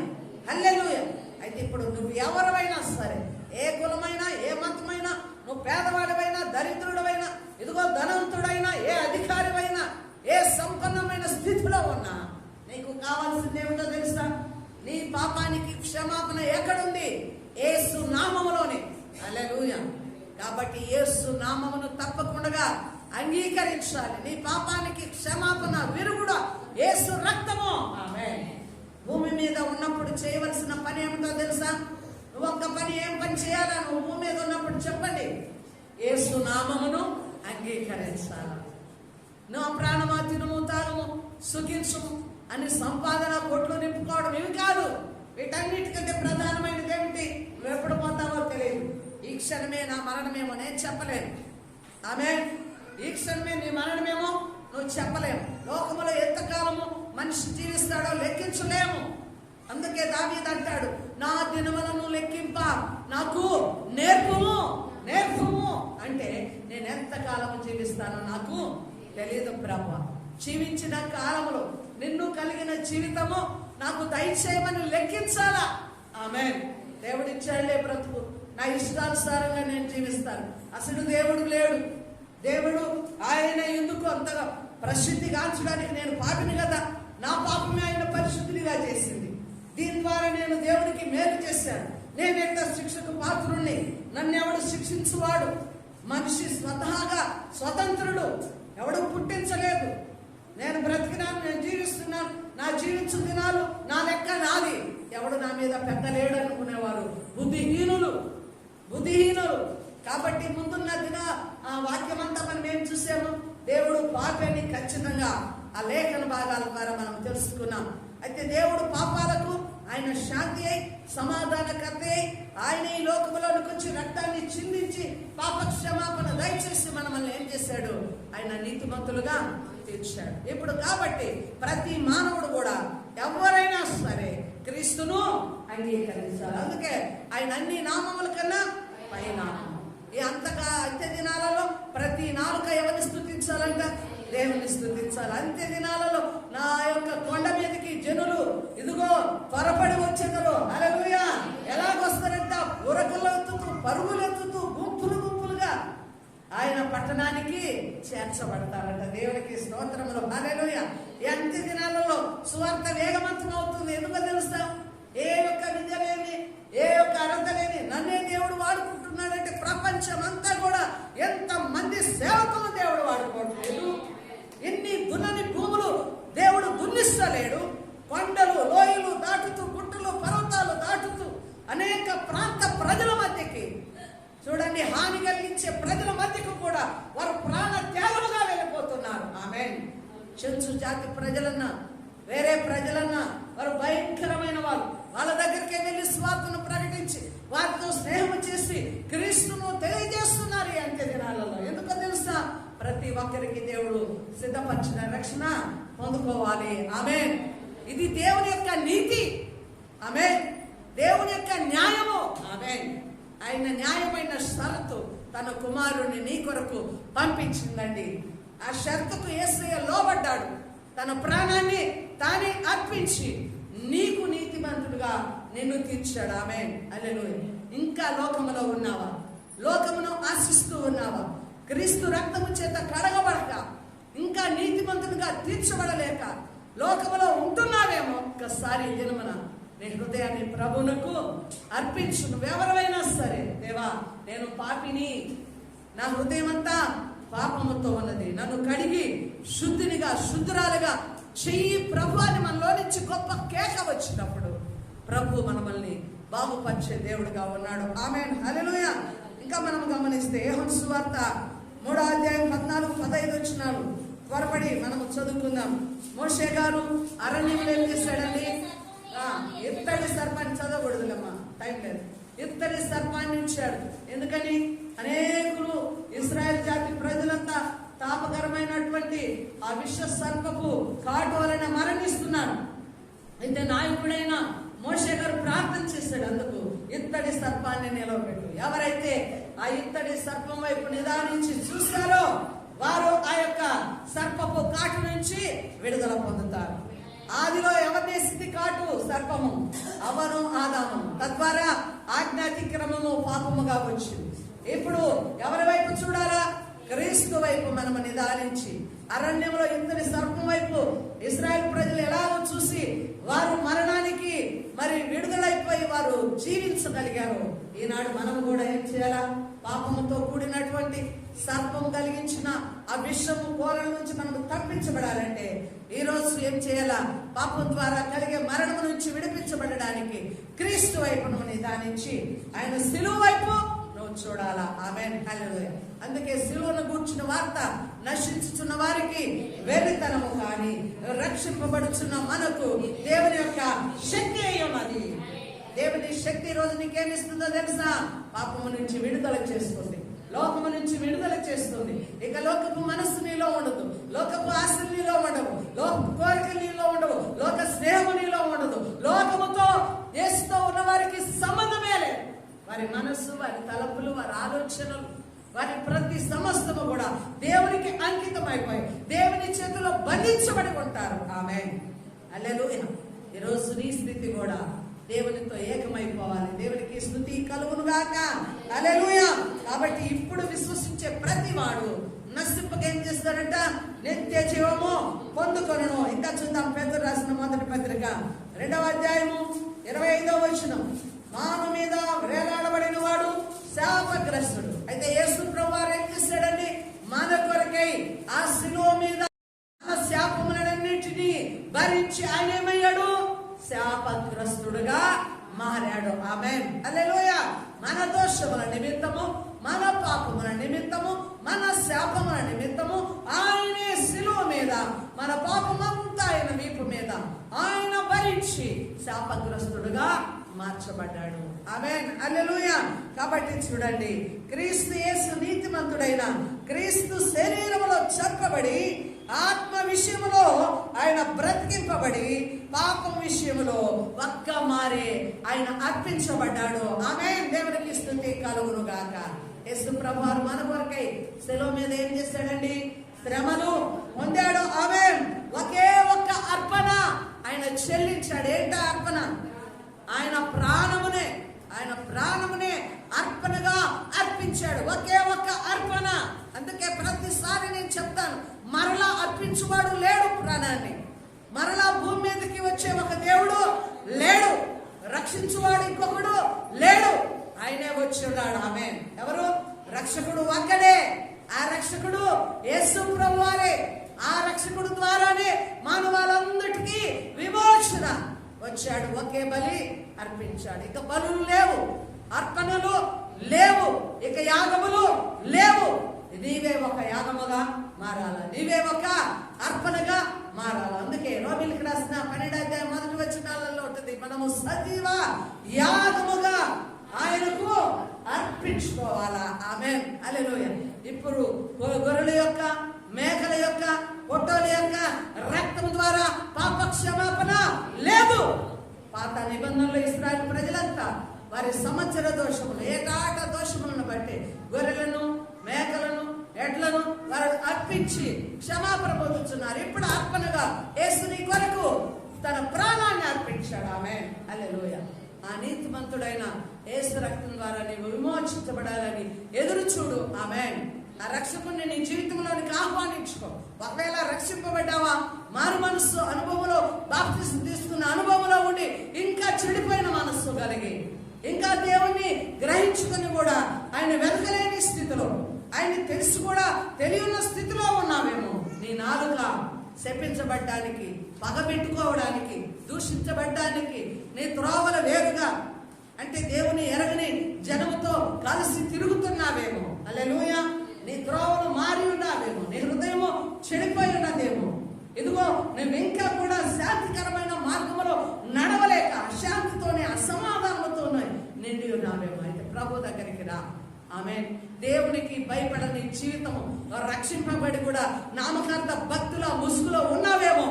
హల్లెలూయా. అయితే ఇప్పుడు నువ్వు ఎవరివైనా సరే, ఏ కులమైనా, ఏ మతమైనా, నువ్వు పేదవాడివైనా, దరిద్రుడివైనా, ఇదిగో ధనవంతుడైనా, ఏ అధికారివైనా, ఏ సంపన్నమైన స్థితిలో ఉన్నా, నీకు కావాల్సింది ఏమిటో తెలుసా? నీ పాపానికి క్షమాపణ ఎక్కడుంది? యేసు నామములోనే. హల్లెలూయా. కాబట్టి యేసు నామమును తప్పకుండా అంగీకరించాలి. నీ పాపానికి క్షమాపణ విరుగుడు యేసు రక్తము. ఆమేన్. భూమి మీద ఉన్నప్పుడు చేయవలసిన పని ఏమిటో తెలుసా? నువ్వు ఒక్క పని, ఏం పని చేయాలా నువ్వు భూమి మీద ఉన్నప్పుడు చెప్పండి. యేసు నామమును అంగీకరించాలి. నా ప్రాణమా తినుము తాగుము సుఖించుము అని సంపాదన కొట్లు నింపుకోవడం ఇవి కాదు. వీటన్నిటికంటే ప్రధానమైనది ఏమిటి? నువ్వు ఎప్పుడు పోతావో తెలియదు. ఈ క్షణమే నా మరణమేమో నేను చెప్పలేను. ఆమేన్. ఈ క్షణమే నీ మరణమేమో నువ్వు చెప్పలేము. లోకములో ఎంతకాలము మనిషి జీవిస్తాడో లెక్కించలేము. అందుకే దావీదు అంటాడు, నా దినములను లెక్కింప నాకు నేర్పుము. నేర్పుము అంటే నేను ఎంతకాలము జీవిస్తానో నాకు తెలియదు ప్రభువా. జీవించిన కాలములో నిన్ను కలిగిన జీవితము నాకు దయచేయమని లెక్కించాలా. ఆమేన్. దేవుడిచ్చాడులే బ్రతుకు, నా ఇష్టానుసారంగా నేను జీవిస్తాను. అసలు దేవుడు లేడు. దేవుడు ఆయన ఎందుకు అంతగా ప్రసిద్ధిగాంచడానికి? నేను పాపిని కదా, నా పాపమే ఆయన పరిశుద్ధిగా చేసింది. దీని ద్వారా నేను దేవుడికి మేలు చేశాను. నేను ఎంత శిక్షకు పాత్రుణ్ణి, నన్ను ఎవడు శిక్షించువాడు? మనిషి స్వతహాగా స్వతంత్రుడు, ఎవడు పుట్టించలేదు. నేను బ్రతికినాను, నేను జీవిస్తున్నాను, నా జీవించు దినాలు నా లెక్క నాది, ఎవడు నా మీద పెట్టలేడు అనుకునేవారు బుద్ధిహీనులు. కాబట్టి ముందున్న దిన ఆ వాక్యం అంతా మనం ఏం చూసాము? దేవుడు పాపాన్ని ఖచ్చితంగా ఆ లేఖన భాగాల ద్వారా మనం తెలుసుకున్నాం. అయితే దేవుడు పాపాలకు ఆయన శాంతి అయి సమాధానకర్త అయి ఆయన ఈ లోకంలోనికి వచ్చి రక్తాన్ని చిందించి పాప క్షమాపణ దయచేసి మనల్ని ఏం చేశాడు? ఆయన నీతిమంతులుగా తీర్చాడు. ఇప్పుడు కాబట్టి ప్రతి మానవుడు కూడా ఎవరైనా సరే క్రీస్తును అంగీకరించాలి. అందుకే ఆయన అన్ని నామముల కన్నా పైనామం. ఈ అంత్య దినాలలో ప్రతి నాలుక ఎవరిని స్తుతించాలంట? దేవుని స్తుతించాలి. అంత్య దినాలలో నా యొక్క కొండ మీదకి జనులు ఇదిగో త్వరపడి వచ్చేదరు. హల్లెలూయా. ఎలాగొస్తారంట? ఉరకలెత్తుతూ పరుగులెత్తుతూ గుంపులుగా ఆయన పట్టణానికి చేర్చబడతారంట. దేవునికి స్తోత్రములు. హల్లెలూయా. ఈ అంత్య దినాలలో సువార్త వేగవంతం అవుతుంది. ఎందుకో తెలుస్తాం? ఏ యొక్క విద్య లేని, ఏ యొక్క అర్హత లేని నన్నే దేవుడు వాడుకుంటున్నాడంటే ప్రపంచం అంతా కూడా ఎంత మంది సేవకులు దేవుడు వాడుకోవట్లేదు. ఎన్ని దున్నని భూములు దేవుడు దున్నిస్తలేడు. కొండలు లోయలు దాటుతూ, గుట్టలు పర్వతాలు దాటుతూ అనేక ప్రాంత ప్రజల మధ్యకి చూడండి, హాని కలిగించే ప్రజల మధ్యకు కూడా వారు ప్రాణ త్యాగులుగా వెళ్ళిపోతున్నారు. ఆమేన్. చెంచు జాతి ప్రజలన్నా వేరే ప్రజలన్నా వారు భయంకరమైన వారు. వాళ్ళ దగ్గరికి వెళ్ళి స్వార్థను ప్రకటించి వారితో స్నేహం చేసి క్రీస్తును తెలియజేస్తున్నారు ఈ అంత్య దినాలలో. ఎందుకో తెలుసా? ప్రతి ఒక్కరికి దేవుడు సిద్ధపరిచిన రక్షణ పొందుకోవాలి. ఆమేన్. ఇది దేవుని యొక్క నీతి. ఆమేన్. దేవుని యొక్క న్యాయము. ఆమేన్. ఆయన న్యాయమైన షరతు తన కుమారుణ్ణి నీ కొరకు పంపించిందండి. ఆ షరతుకు యేసయ్య లోబడ్డాడు. తన ప్రాణాన్ని తానే అర్పించి నీకు నీతిమంతుడుగా నిన్ను తీర్చాడు. ఆమేన్. హల్లెలూయా. ఇంకా లోకములో ఉన్నావా? లోకమును ఆశిస్తూ ఉన్నావా? క్రీస్తు రక్తము చేత కడగబడక ఇంకా నీతిమంతునిగా తీర్చబడలేక లోకములో ఉంటున్నావేమో, ఒక్కసారి జన్మన నీ హృదయాన్ని ప్రభువునకు అర్పించు. నువ్వెవరైనా సరే, దేవా నేను పాపిని, నా హృదయం అంతా పాపముతో ఉన్నది, నన్ను కడిగి శుద్ధురాలుగా చెయ్యి ప్రభు అని మనలో నుంచి గొప్ప కేక వచ్చినప్పుడు ప్రభు మనల్ని బాగుపరిచే దేవుడుగా ఉన్నాడు. ఆమేన్. హల్లెలూయా. ఇంకా మనం గమనిస్తే యోహాను సువార్త 3వ అధ్యాయం 14-15 వచనాలు త్వరపడి మనము చదువుకుందాం. మోషే గారు అరణ్యంలో ఏం చేశాడండి? ఇత్తడి సర్పాన్ని చదవకూడదులేమ్మా, టైం లేదు. ఇత్తడి సర్పాన్ని ఇచ్చాడు. ఎందుకని? అనేకులు ఇశ్రాయేల్ జాతి ప్రజలంతా తాపకరమైనటువంటి ఆ విష సర్పపు కాటు వలన మరణిస్తున్నారు. అయితే నాయకుడైన మోషే గారు ప్రార్థన చేశాడు. అందుకు ఇత్తడి సర్పాన్ని నిలవబెట్టు. ఎవరైతే ఆ ఇత్తడి సర్పం వైపు నిదానించి చూస్తారో వారు ఆ యొక్క సర్పపు కాటు నుంచి విడుదల పొందుతారు. ఆదిలో ఎవరినేసింది కాటు? సర్పము. అవను ఆదాము. తద్వారా ఆజ్ఞాతిక్రమము పాపముగా వచ్చింది. ఇప్పుడు ఎవరి వైపు చూడాలా? క్రీస్తు వైపు మనము నిదానించి అరణ్యంలో ఇంతటి సర్పం వైపు ఇశ్రాయేల్ ప్రజలు ఎలాగో చూసి వారు మరణానికి మరి విడుదలైపోయి వారు జీవించగలిగారు. ఈనాడు మనం కూడా ఏం చేయాలా? పాపముతో కూడినటువంటి సర్పం కలిగించిన ఆ విషము కోరల నుంచి మనం తప్పించబడాలంటే ఈ రోజు ఏం చేయాలా? పాపం ద్వారా కలిగే మరణం నుంచి విడిపించబడడానికి క్రీస్తు వైపు నువ్వు నిదానించి ఆయన సిలువ వైపు నువ్వు చూడాలా. ఆమేన్, హల్లెలూయా. అందుకే సిలువను గూర్చిన వార్త నశించుచున్న వారికి వెర్రితనము, కానీ రక్షింపబడుచున్న మనకు దేవుని యొక్క శక్తి అయి ఉన్నది. దేవుని శక్తి ఈ రోజు నీకేమిస్తుందో తెలుసా? పాపము నుంచి విడుదల చేస్తుంది, లోకము నుంచి విడుదల చేస్తుంది. ఇక లోకపు మనస్సు నీలో ఉండదు, లోకపు ఆశలు నీలో ఉండవు, లోక కోరికలు నీలో ఉండవు, లోక స్నేహము నీలో ఉండదు. లోకముతో యేసుతో ఉన్న వారికి సంబంధమే లేదు. వారి మనస్సు, వారి తలపులు, వారి ఆలోచనలు, వారి ప్రతి సమస్తము కూడా దేవునికి అంకితం అయిపోయి దేవుని చేతిలో బంధించబడి ఉంటారు. ఆమేన్, హల్లెలూయా. ఈరోజు నీ స్థితి కూడా దేవునితో ఏకమైపోవాలి. దేవునికి స్తుతి కలుగును గాక, హల్లెలూయా. కాబట్టి ఇప్పుడు విశ్వసించే ప్రతి వాడు నశింపక ఏం చేస్తాడంట? నిత్య జీవము పొందుకొనును. ఇంకా చూద్దాం పేతురు రాసిన మొదటి పత్రిక 2వ అధ్యాయము 25వ వచనం. మాను మీద వేలాడబడిన వాడు శాపగ్రస్తుడు. అయితే యేసు ప్రభువారు ఏం చేశాడండి? మన కొరకై ఆ శిలువ మీద శాపములన్నిటినీ భరించి ఆయన ఏమయ్యాడు? శాపగ్రస్తుడుగా మారాడు. ఆమేన్, హల్లెలూయా. మన దోషముల నిమిత్తము, మన పాపముల నిమిత్తము, మన శాపముల నిమిత్తము ఆయనే శిలువ మీద మన పాపమంతా ఆయన వీపు మీద ఆయన భరించి శాపగ్రస్తుడుగా మార్చబడ్డాడు. ఆమేన్, హల్లెలూయా. కాబట్టి చూడండి, క్రీస్తు యేసు నీతిమంతుడైన క్రీస్తు శరీరములో చంపబడి ఆత్మ విషయములో ఆయన బ్రతికింపబడి పాపం విషయములో ఒక్క మారే ఆయన అర్పించబడ్డాడు. ఆమేన్, దేవునికి స్తుతి కలుగును గాక. యేసు ప్రభువారు మన కొరకై శిలువ మీద ఏం చేశాడండి? శ్రమను పొందాడు. ఆమేన్. ఒకే ఒక్క అర్పణ ఆయన చెల్లించాడు. ఏంట అర్పణ? ఆయన ప్రాణమునే అర్పణగా అర్పించాడు. ఒకే ఒక్క అర్పణ. అందుకే ప్రతిసారి నేను చెప్తాను, మరలా అర్పించువాడు లేడు ప్రాణాన్ని. మరలా భూమి మీదకి వచ్చే ఒక దేవుడు లేడు, రక్షించువాడు ఇంకొకడు లేడు, ఆయనే వచ్చి ఉన్నాడు. ఆమేన్. ఎవరు? రక్షకుడు ఒక్కడే. ఆ రక్షకుడు యేసు ప్రభువారే. ఆ రక్షకుడు ద్వారానే మానవాళందరికీ విమోచన వచ్చాడు. ఒకే బలి అర్పించాడు. ఇక బలులు లేవు, అర్పణలు లేవు, ఇక యాగములు లేవు. నీవే ఒక యాగముగా మారాలా, నీవే ఒక అర్పణగా మారాలా. అందుకే రోమిలికి రాసిన 12వ అధ్యాయం 1వ వచనాలలో ఉంటుంది, మనము సజీవ యాగముగా ఆయనకు అర్పించుకోవాలా. ఆమేన్, హల్లెలూయా. ఇప్పుడు గొర్రెల యొక్క, మేకల యొక్క, పొట్టోల యొక్క రక్తం ద్వారా పాప క్షమాపణ లేదు. పాత నిబంధనలో ఇశ్రాయేలు ప్రజలంతా వారి సంవత్సర దోషములు, ఏటాట దోషములను బట్టి గొర్రెలను, మేకలను, ఎడ్లను వారు అర్పించి క్షమాపణ పొందుతున్నారు. ఇప్పుడు అర్పణగా యేసు నీ కొరకు తన ప్రాణాన్ని అర్పించాడు. ఆమేన్, హల్లెలూయా. ఆ నీతిమంతుడైన యేసు రక్తం ద్వారా నీవు విమోచించబడాలని ఎదురు చూడు. ఆమేన్. ఆ రక్షకుని నీ జీవితంలోనికి ఆహ్వానించుకో. ఒకవేళ రక్షింపబడ్డావా, మారు మనస్సు అనుభవంలో, బాప్తిసం తీసుకున్న అనుభవంలో ఉండి ఇంకా చెడిపోయిన మనస్సు కలిగి, ఇంకా దేవుణ్ణి గ్రహించుకుని కూడా ఆయన వెతకలేని స్థితిలో, ఆయన తెలిసి కూడా తెలియని స్థితిలో ఉన్నావేమో. నీ నాలుక శపించబడ్డానికి, పగబెట్టుకోవడానికి, దూషించబడ్డానికి, నీ త్రోవల వేరుగా అంటే దేవుని ఎరగని జనముతో కలిసి తిరుగుతున్నావేమో. హల్లెలూయా. నీ త్రోవలు మారి ఉన్నావేమో, నీ హృదయము చెడిపోయి ఉన్నదేమో. ఇదిగో నువ్వు ఇంకా కూడా శాంతికరమైన మార్గంలో నడవలేక అశాంతితోనే, అసమాధానంతోనే నిండి ఉన్నావేమో. అయితే ప్రభు దగ్గరికి రా. ఆమేన్. దేవునికి భయపడని జీవితము, రక్షింపబడి కూడా నామకార్థ భక్తుల ముసుగులో ఉన్నావేమో.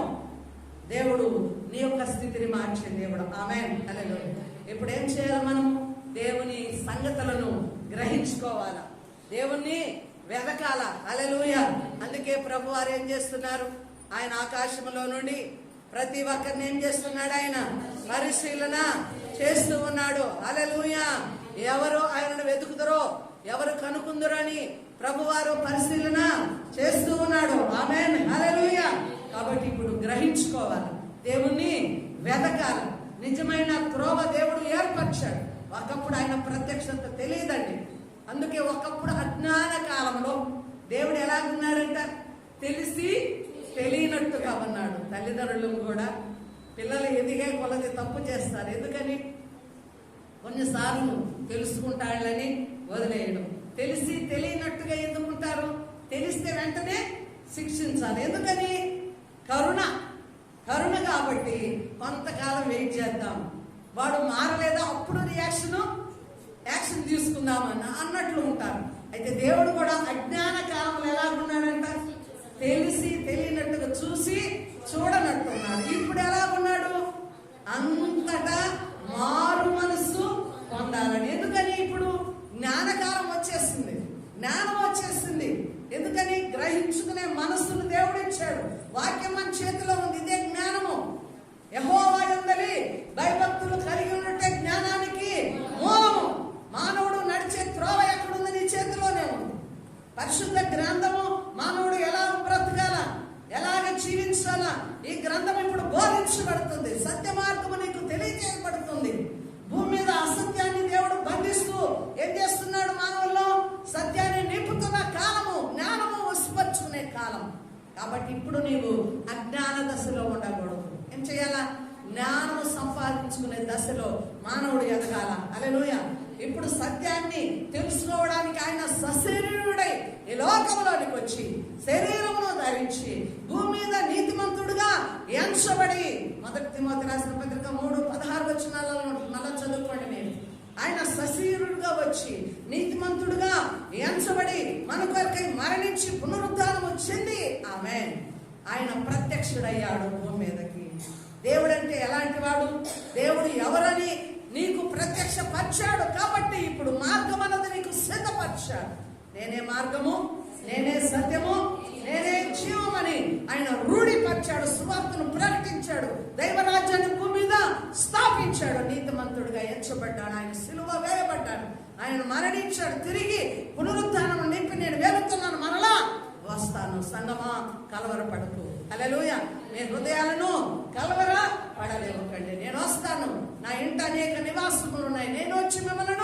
దేవుడు నీ యొక్క స్థితిని మార్చే దేవుడు. ఆమేన్, హల్లెలూయా. ఇప్పుడు ఏం చేయాలి? మనము దేవుని సంగతులను గ్రహించుకోవాలా, దేవుణ్ణి వెదకాల. హల్లెలూయా. అందుకే ప్రభు వారు ఏం చేస్తున్నారు? ఆయన ఆకాశంలో నుండి ప్రతి ఒక్కరిని ఏం చేస్తున్నాడు? ఆయన పరిశీలన చేస్తూ ఉన్నాడు. హల్లెలూయా. ఎవరు ఆయనను వెతుకుతారో, ఎవరు కనుకుందరని ప్రభువారు పరిశీలన చేస్తూ ఉన్నాడు. ఆమేన్, హల్లెలూయా. కాబట్టి ఇప్పుడు గ్రహించుకోవాలి, దేవుణ్ణి వెతకాలి. నిజమైన త్రోవ దేవుడు ఏర్పరిచాడు. ఒకప్పుడు ఆయన ప్రత్యక్షత తెలియదండి. అందుకే ఒకప్పుడు అజ్ఞాన కాలంలో దేవుడు ఎలాగున్నాడంట, తెలిసి తెలియనట్టుగా ఉన్నాడు. తల్లిదండ్రులు కూడా పిల్లలు ఎదిగే కొలది తప్పు చేస్తారు. ఎందుకని? కొన్నిసార్లు తెలుసుకుంటాళ్ళని వదిలేయడం. తెలిసి తెలియనట్టుగా ఎందుకుంటారు? తెలిస్తే వెంటనే శిక్షించాలి. ఎందుకని? కరుణ కాబట్టి కొంతకాలం వెయిట్ చేద్దాం, వాడు మారలేదా అప్పుడు యాక్షన్ తీసుకుందామన్న అన్నట్లు ఉంటారు. అయితే దేవుడు కూడా అజ్ఞాన కాలంలో ఎలాగున్నాడంట, తెలిసి తెలియనట్టుగా చూసి చూడనట్టున్నాడు. ఇప్పుడు ఎలాగున్నాడు? అంతటా మారు మనస్సు పొందాలని. ఎందుకని? ఇప్పుడు జ్ఞానకాలం వచ్చేసింది, జ్ఞానం వచ్చేసింది. ఎందుకని? గ్రహించుకునే మనస్సును దేవుడు ఇచ్చాడు. వాక్యం మన చేతిలో ఉంది, ఇదే జ్ఞానము. యెహోవా యందలి భయభక్తులు కలిగి ఉన్నట్టే జ్ఞానానికి మూలము. మానవుడు నడిచే త్రోవ ఎక్కడుంది? నీ చేతిలోనే ఉంది. పరిశుద్ధ గ్రంథము మానవుడు ఎలా బ్రతకాల, ఎలాగ జీవించాలా, ఈ గ్రంథం ఇప్పుడు బోధించబడుతుంది. సత్య మార్గము నీకు తెలియజేయబడుతుంది. భూమి మీద అసత్యాన్ని దేవుడు బంధిస్తూ ఏం చేస్తున్నాడు? మానవుల్లో సత్యాన్ని నింపుతున్న కాలము, జ్ఞానము వసిపరుచుకునే కాలం. కాబట్టి ఇప్పుడు నీవు అజ్ఞాన దశలో ఉండకూడదు. ఏం చేయాలా? జ్ఞానము సంపాదించుకునే దశలో మానవుడు ఎదగాల. హల్లెలూయా. ఇప్పుడు సత్యాన్ని తెలుసుకోవడానికి ఆయన సశరీరుడై ఈ లోకంలోనికి వచ్చి శరీరమును ధరించి భూమి మీద నీతిమంతుడుగా ఎంచబడి, 1 తిమోతి రాసిన పత్రిక 3:16 మళ్ళా చదువుకోండి. నేను ఆయన సశరీరుడుగా వచ్చి నీతిమంతుడుగా ఎంచబడి మన కొరకై మరణించి పునరుద్ధానము చెంది ఆమేన్ ఆయన ప్రత్యక్షుడయ్యాడు భూమి మీదకి. దేవుడు అంటే ఎలాంటి వాడు? దేవుడు ఎవరని నీకు ప్రత్యక్షపరిచాడు. కాబట్టి ఇప్పుడు మార్గం అన్నది నీకు సిద్ధపరిచాడు. నేనే మార్గము, నేనే సత్యము, నేనే జీవమని ఆయన రూఢిపరిచాడు. సువార్తను ప్రకటించాడు. దైవరాజ్యాన్ని భూమి మీద స్థాపించాడు. నీతిమంతుడుగా ఎంచబడ్డాడు. ఆయన సిలువ వేయబడ్డాడు. ఆయన మరణించాడు. తిరిగి పునరుద్ధానం నింపి నేను వేలుతున్నాను, మరలా వస్తాను. సంగమా, కలవరపడకు. హల్లెలూయా. మీ హృదయాలను కలవర పడలేవకండి. నేను వస్తాను, నా ఇంట అనేక నివాసములు ఉన్నాయి, నేను వచ్చి మిమ్మల్ని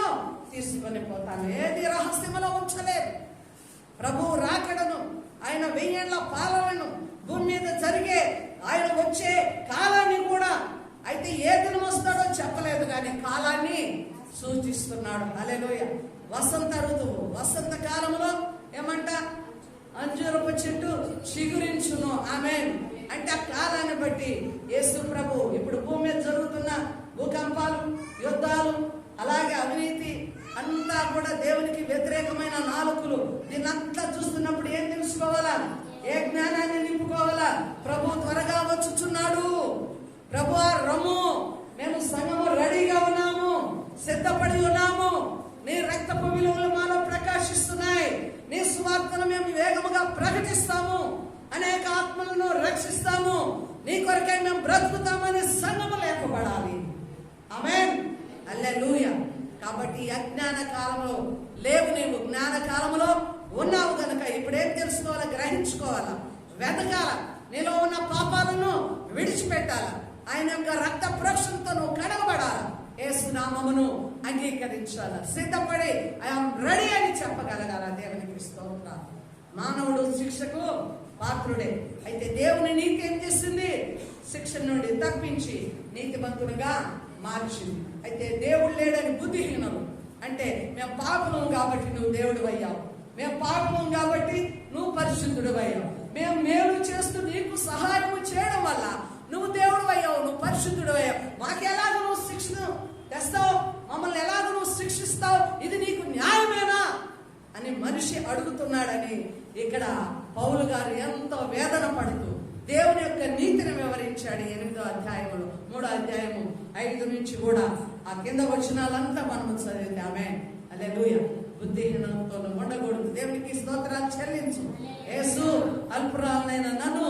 తీసుకొని పోతాను. ఏది రహస్యములో ఉంచలేదు. ప్రభువు రాకడను, ఆయన 1000 ఏళ్ల పాలనను, భూమి మీద జరిగే ఆయన వచ్చే కాలాన్ని కూడా, అయితే ఏ దినం వస్తాడో చెప్పలేదు కానీ కాలాన్ని సూచిస్తున్నాడు. హల్లెలూయా. వసంత ఋతువు, వసంత కాలంలో ఏమంట, అంజూరపు చెట్టు చిగురించును. ఆమేన్. అంటే ఆ కాలాన్ని బట్టి యేసు ప్రభు ఇప్పుడు భూమి మీద జరుగుతున్న భూకంపాలు, యుద్ధాలు, అలాగే అవినీతి అంతా కూడా దేవునికి వ్యతిరేకమైన నాలుకలు, దీన్నంతా చూస్తున్నప్పుడు ఏం తెలుసుకోవాలా? ఏ జ్ఞానాన్ని నింపుకోవాలా? ప్రభు త్వరగా వచ్చుచున్నాడు. ప్రభు రమ్ము, మేము సంఘము రెడీగా ఉన్నాము, సిద్ధపడి ఉన్నాము. నీ రక్తపు విలువలు మాలో ప్రకాశిస్తున్నాయి. నీ సువార్తను మేము వేగముగా ప్రకటిస్తాము, అనేక ఆత్మలను రక్షిస్తాము, నీ కొరకై మేము బ్రతుకుతామని సంఘము లేపబడాలి. ఆమేన్, హల్లెలూయా. కాబట్టి అజ్ఞాన కాలంలో లేవు, నీవు జ్ఞాన కాలంలో ఉన్నావు కనుక ఇప్పుడు ఏం తెలుసుకోవాలా? గ్రహించుకోవాలా, వెతకాల, నీలో ఉన్న పాపాలను విడిచిపెట్టాల, ఆయన యొక్క రక్త ప్రోక్షణతో నువ్వు కడగబడాల, యేసు నామమును అంగీకరించాల, సిద్ధపడి ఐఎమ్ రెడీ అని చెప్పగలగాల. దేవునికి స్తోత్రం. మానవుడు శిక్షకు పాత్రుడే. అయితే దేవుని నీతి ఏం చేసింది? శిక్ష నుండి తప్పించి నీతిమంతునిగా మార్చింది. అయితే దేవుడు లేడని బుద్ధిహీనులు అంటే, మేము పాపం కాబట్టి నువ్వు దేవుడు అయ్యావు, మేము పాపం కాబట్టి నువ్వు పరిశుద్ధుడు అయ్యావు, మేము మేలు చేస్తూ నీకు సహాయం చేయడం వల్ల నువ్వు దేవుడు అయ్యావు, నువ్వు పరిశుద్ధుడు అయ్యావు, మాకెలాగ నువ్వు శిక్షను తెస్తావు, మమ్మల్ని ఎలాగ నువ్వు శిక్షిస్తావు, ఇది నీకు న్యాయమేనా అని మనిషి అడుగుతున్నాడని ఇక్కడ పౌలు గారు ఎంతో వేదన పడుతూ దేవుని యొక్క నీతిని వివరించాడు. 8వ అధ్యాయములో 3వ అధ్యాయము 5 నుంచి కూడా ఆ కింద వచనాలంతా మనము చదివితే ఆమేన్, హల్లెలూయా. బుద్ధిహీనంతో ఉండకూడదు. దేవునికి స్తోత్రాలు చెల్లించు. యేసు అల్పురాలైన నన్ను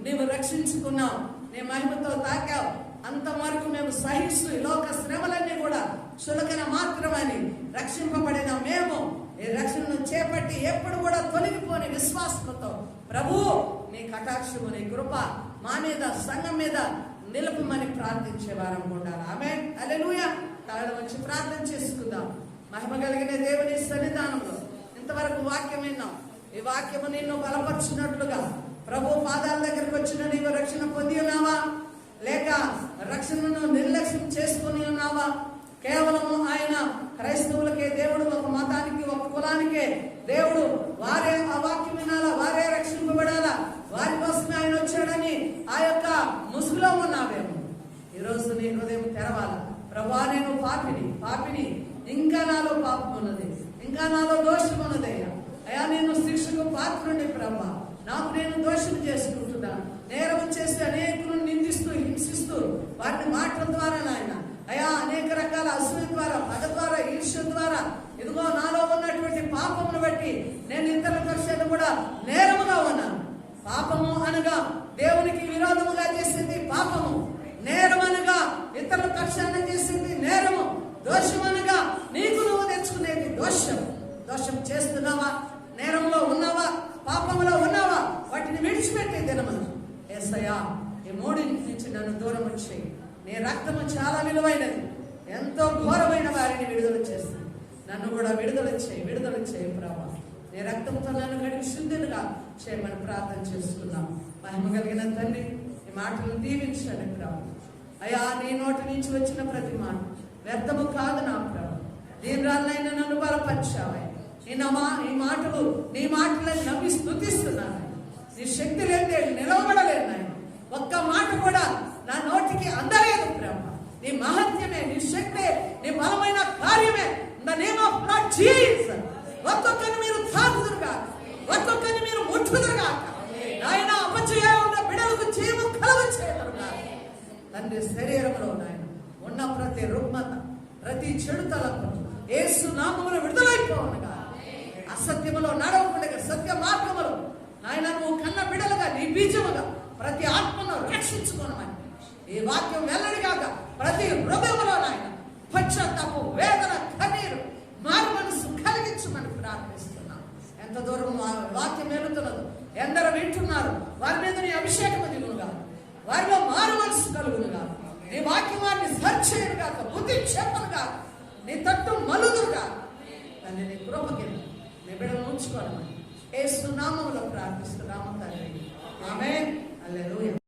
నీవు రక్షించుకున్నావు, నీ మహిమతో తాకావు, అంతవరకు మేము సహిస్తూ ఈ లోక శ్రమలన్నీ కూడా చులకన మాత్రమని రక్షింపబడిన మేము ఈ రక్షణను చేపట్టి ఎప్పుడు కూడా తొలగిపోని విశ్వాసంతో ప్రభు నీ కటాక్షము నీ కృప మా మీద సంఘం మీద నిలుపుమని ప్రార్థించే వారం ఉండాలి. ఆమేన్. హల్లెలూయా. తలలో వచ్చి ప్రార్థన చేసుకుందాం. మహిమ కలిగిన దేవుని సన్నిధానంలో ఇంతవరకు వాక్యం విన్నాం. ఈ వాక్యము నిన్ను బలపరుచున్నట్లుగా ప్రభు పాదాల దగ్గరికి వచ్చిన నీవు రక్షణ పొంది ఉన్నావా, లేక రక్షణను నిర్లక్ష్యం చేసుకుని ఉన్నావా? కేవలము ఆయన క్రైస్తవులకే దేవుడు, ఒక మతానికి ఒక కులానికే దేవుడు, వారే ఆ వాక్యం వినాలా, వారే రక్షింపబడాలా, వారి కోసమే ఆయన వచ్చాడని ఆ యొక్క ముసుగులో ఉన్నావేమో. ఈరోజు నీ హృదయం తెరవాల. ప్రభా నేను పాపిని, ఇంకా నాలో పాపం ఉన్నది, ఇంకా నాలో దోషం ఉన్నదయ్యా. అయ్యా నేను శిక్షకు పాత్రుండి ప్రభా, నాకు నేను దోషం చేసుకుంటున్నా. నేరం చేసి అనేకులను నిందిస్తూ హింసిస్తూ వారిని మాటల ద్వారా నాయన అయ్యా అనేక రకాల అసూయ ద్వారా, పగ ద్వారా, ఈర్ష్య ద్వారా ఇదిగో నాలో ఉన్నటువంటి పాపమును బట్టి నేను ఇతరుల పక్షాన్ని కూడా నేరముగా ఉన్నాను. పాపము అనగా దేవునికి విరోధముగా చేసింది పాపము, నేరం అనగా ఇతరుల పక్షాన్ని చేసింది నేరము, దోషం అనగా నీకు నువ్వు తెచ్చుకునేది దోషం చేస్తున్నావా, నేరంలో ఉన్నావా, పాపంలో ఉన్నావా, వాటిని విడిచిపెట్టే దినమను యేసయ్యా ఈ మూడింటి నుంచి నన్ను దూరం వచ్చేయి. నీ రక్తము చాలా విలువైనది, ఎంతో ఘోరమైన వారిని విడుదల చేస్తుంది. నన్ను కూడా విడుదల చేయి ప్రభా. నీ రక్తంతో నన్ను కడిగి శుద్ధిగా చేయమని ప్రార్థన చేసుకున్నాం. మహిమ కలిగిన తండ్రి ఈ మాటలు దీవించండి ప్రభు. అయ్యా నీ నోటి నుంచి వచ్చిన ప్రతి మాట వ్యర్థము కాదు నా ప్రభు. దీనిరాలైనా నన్ను బలపరిచావయ్యా. నీ మాటలను నమ్మి స్తుతిస్తున్నాను. నీ శక్తి లేదే నిలవబడలేదు నాయన. ఒక్క మాట కూడా నా నోటికి అందలేదు ప్రభు. నీ మహత్యమే, నీ శక్తే, నీ బలమైన కార్యమే. In the name of Lord Jesus ఒక్కొక్కరిని మీరు తాకుదురుగా, ఒక్కొక్కరిని మీరు ముట్టుదురుగా నాయన. అపజయం ఉన్న బిడ్డలకు జీవం కలుగచేయుదురుగా తండ్రి. శరీరంలో నాయన ఉన్న ప్రతి రుగ్మత, ప్రతి చెడు తలంపు యేసు నామములో విడుదలైపోవునుగా. అసత్యములో నడవకుండా సత్య మార్గములో నాయన నువ్వు కన్న బిడ్డలుగా నీ బీజముగా ప్రతి ఆత్మను రక్షించుకోనమని ఈ వాక్యం వెల్లడిగాక ప్రతి హృదయంలో నాయన పశ్చాత్తాపము, వేదన, కన్నీరు, మారు మనసు కలిగించమని ప్రార్థిస్తున్నాం. ఎంత దూరం వాక్యం వెళుతున్నదో, ఎందరు వింటున్నారు, వారి మీద నీ అభిషేకం దిగునుగా, వారిలో మారు మనసు కలుగునుగా. నీ వాక్యం వారిని సరిచేయునుగాక, బుద్ధి చెప్పనుగా, నీ తట్టు మలుదురుగా దాన్ని నీ కృపకి నీ బిడ్డను ఉంచుకోనమని యేసు నామములో ప్రార్థిస్తున్నాము తండ్రి. ఆమేన్. హల్లెలూయా.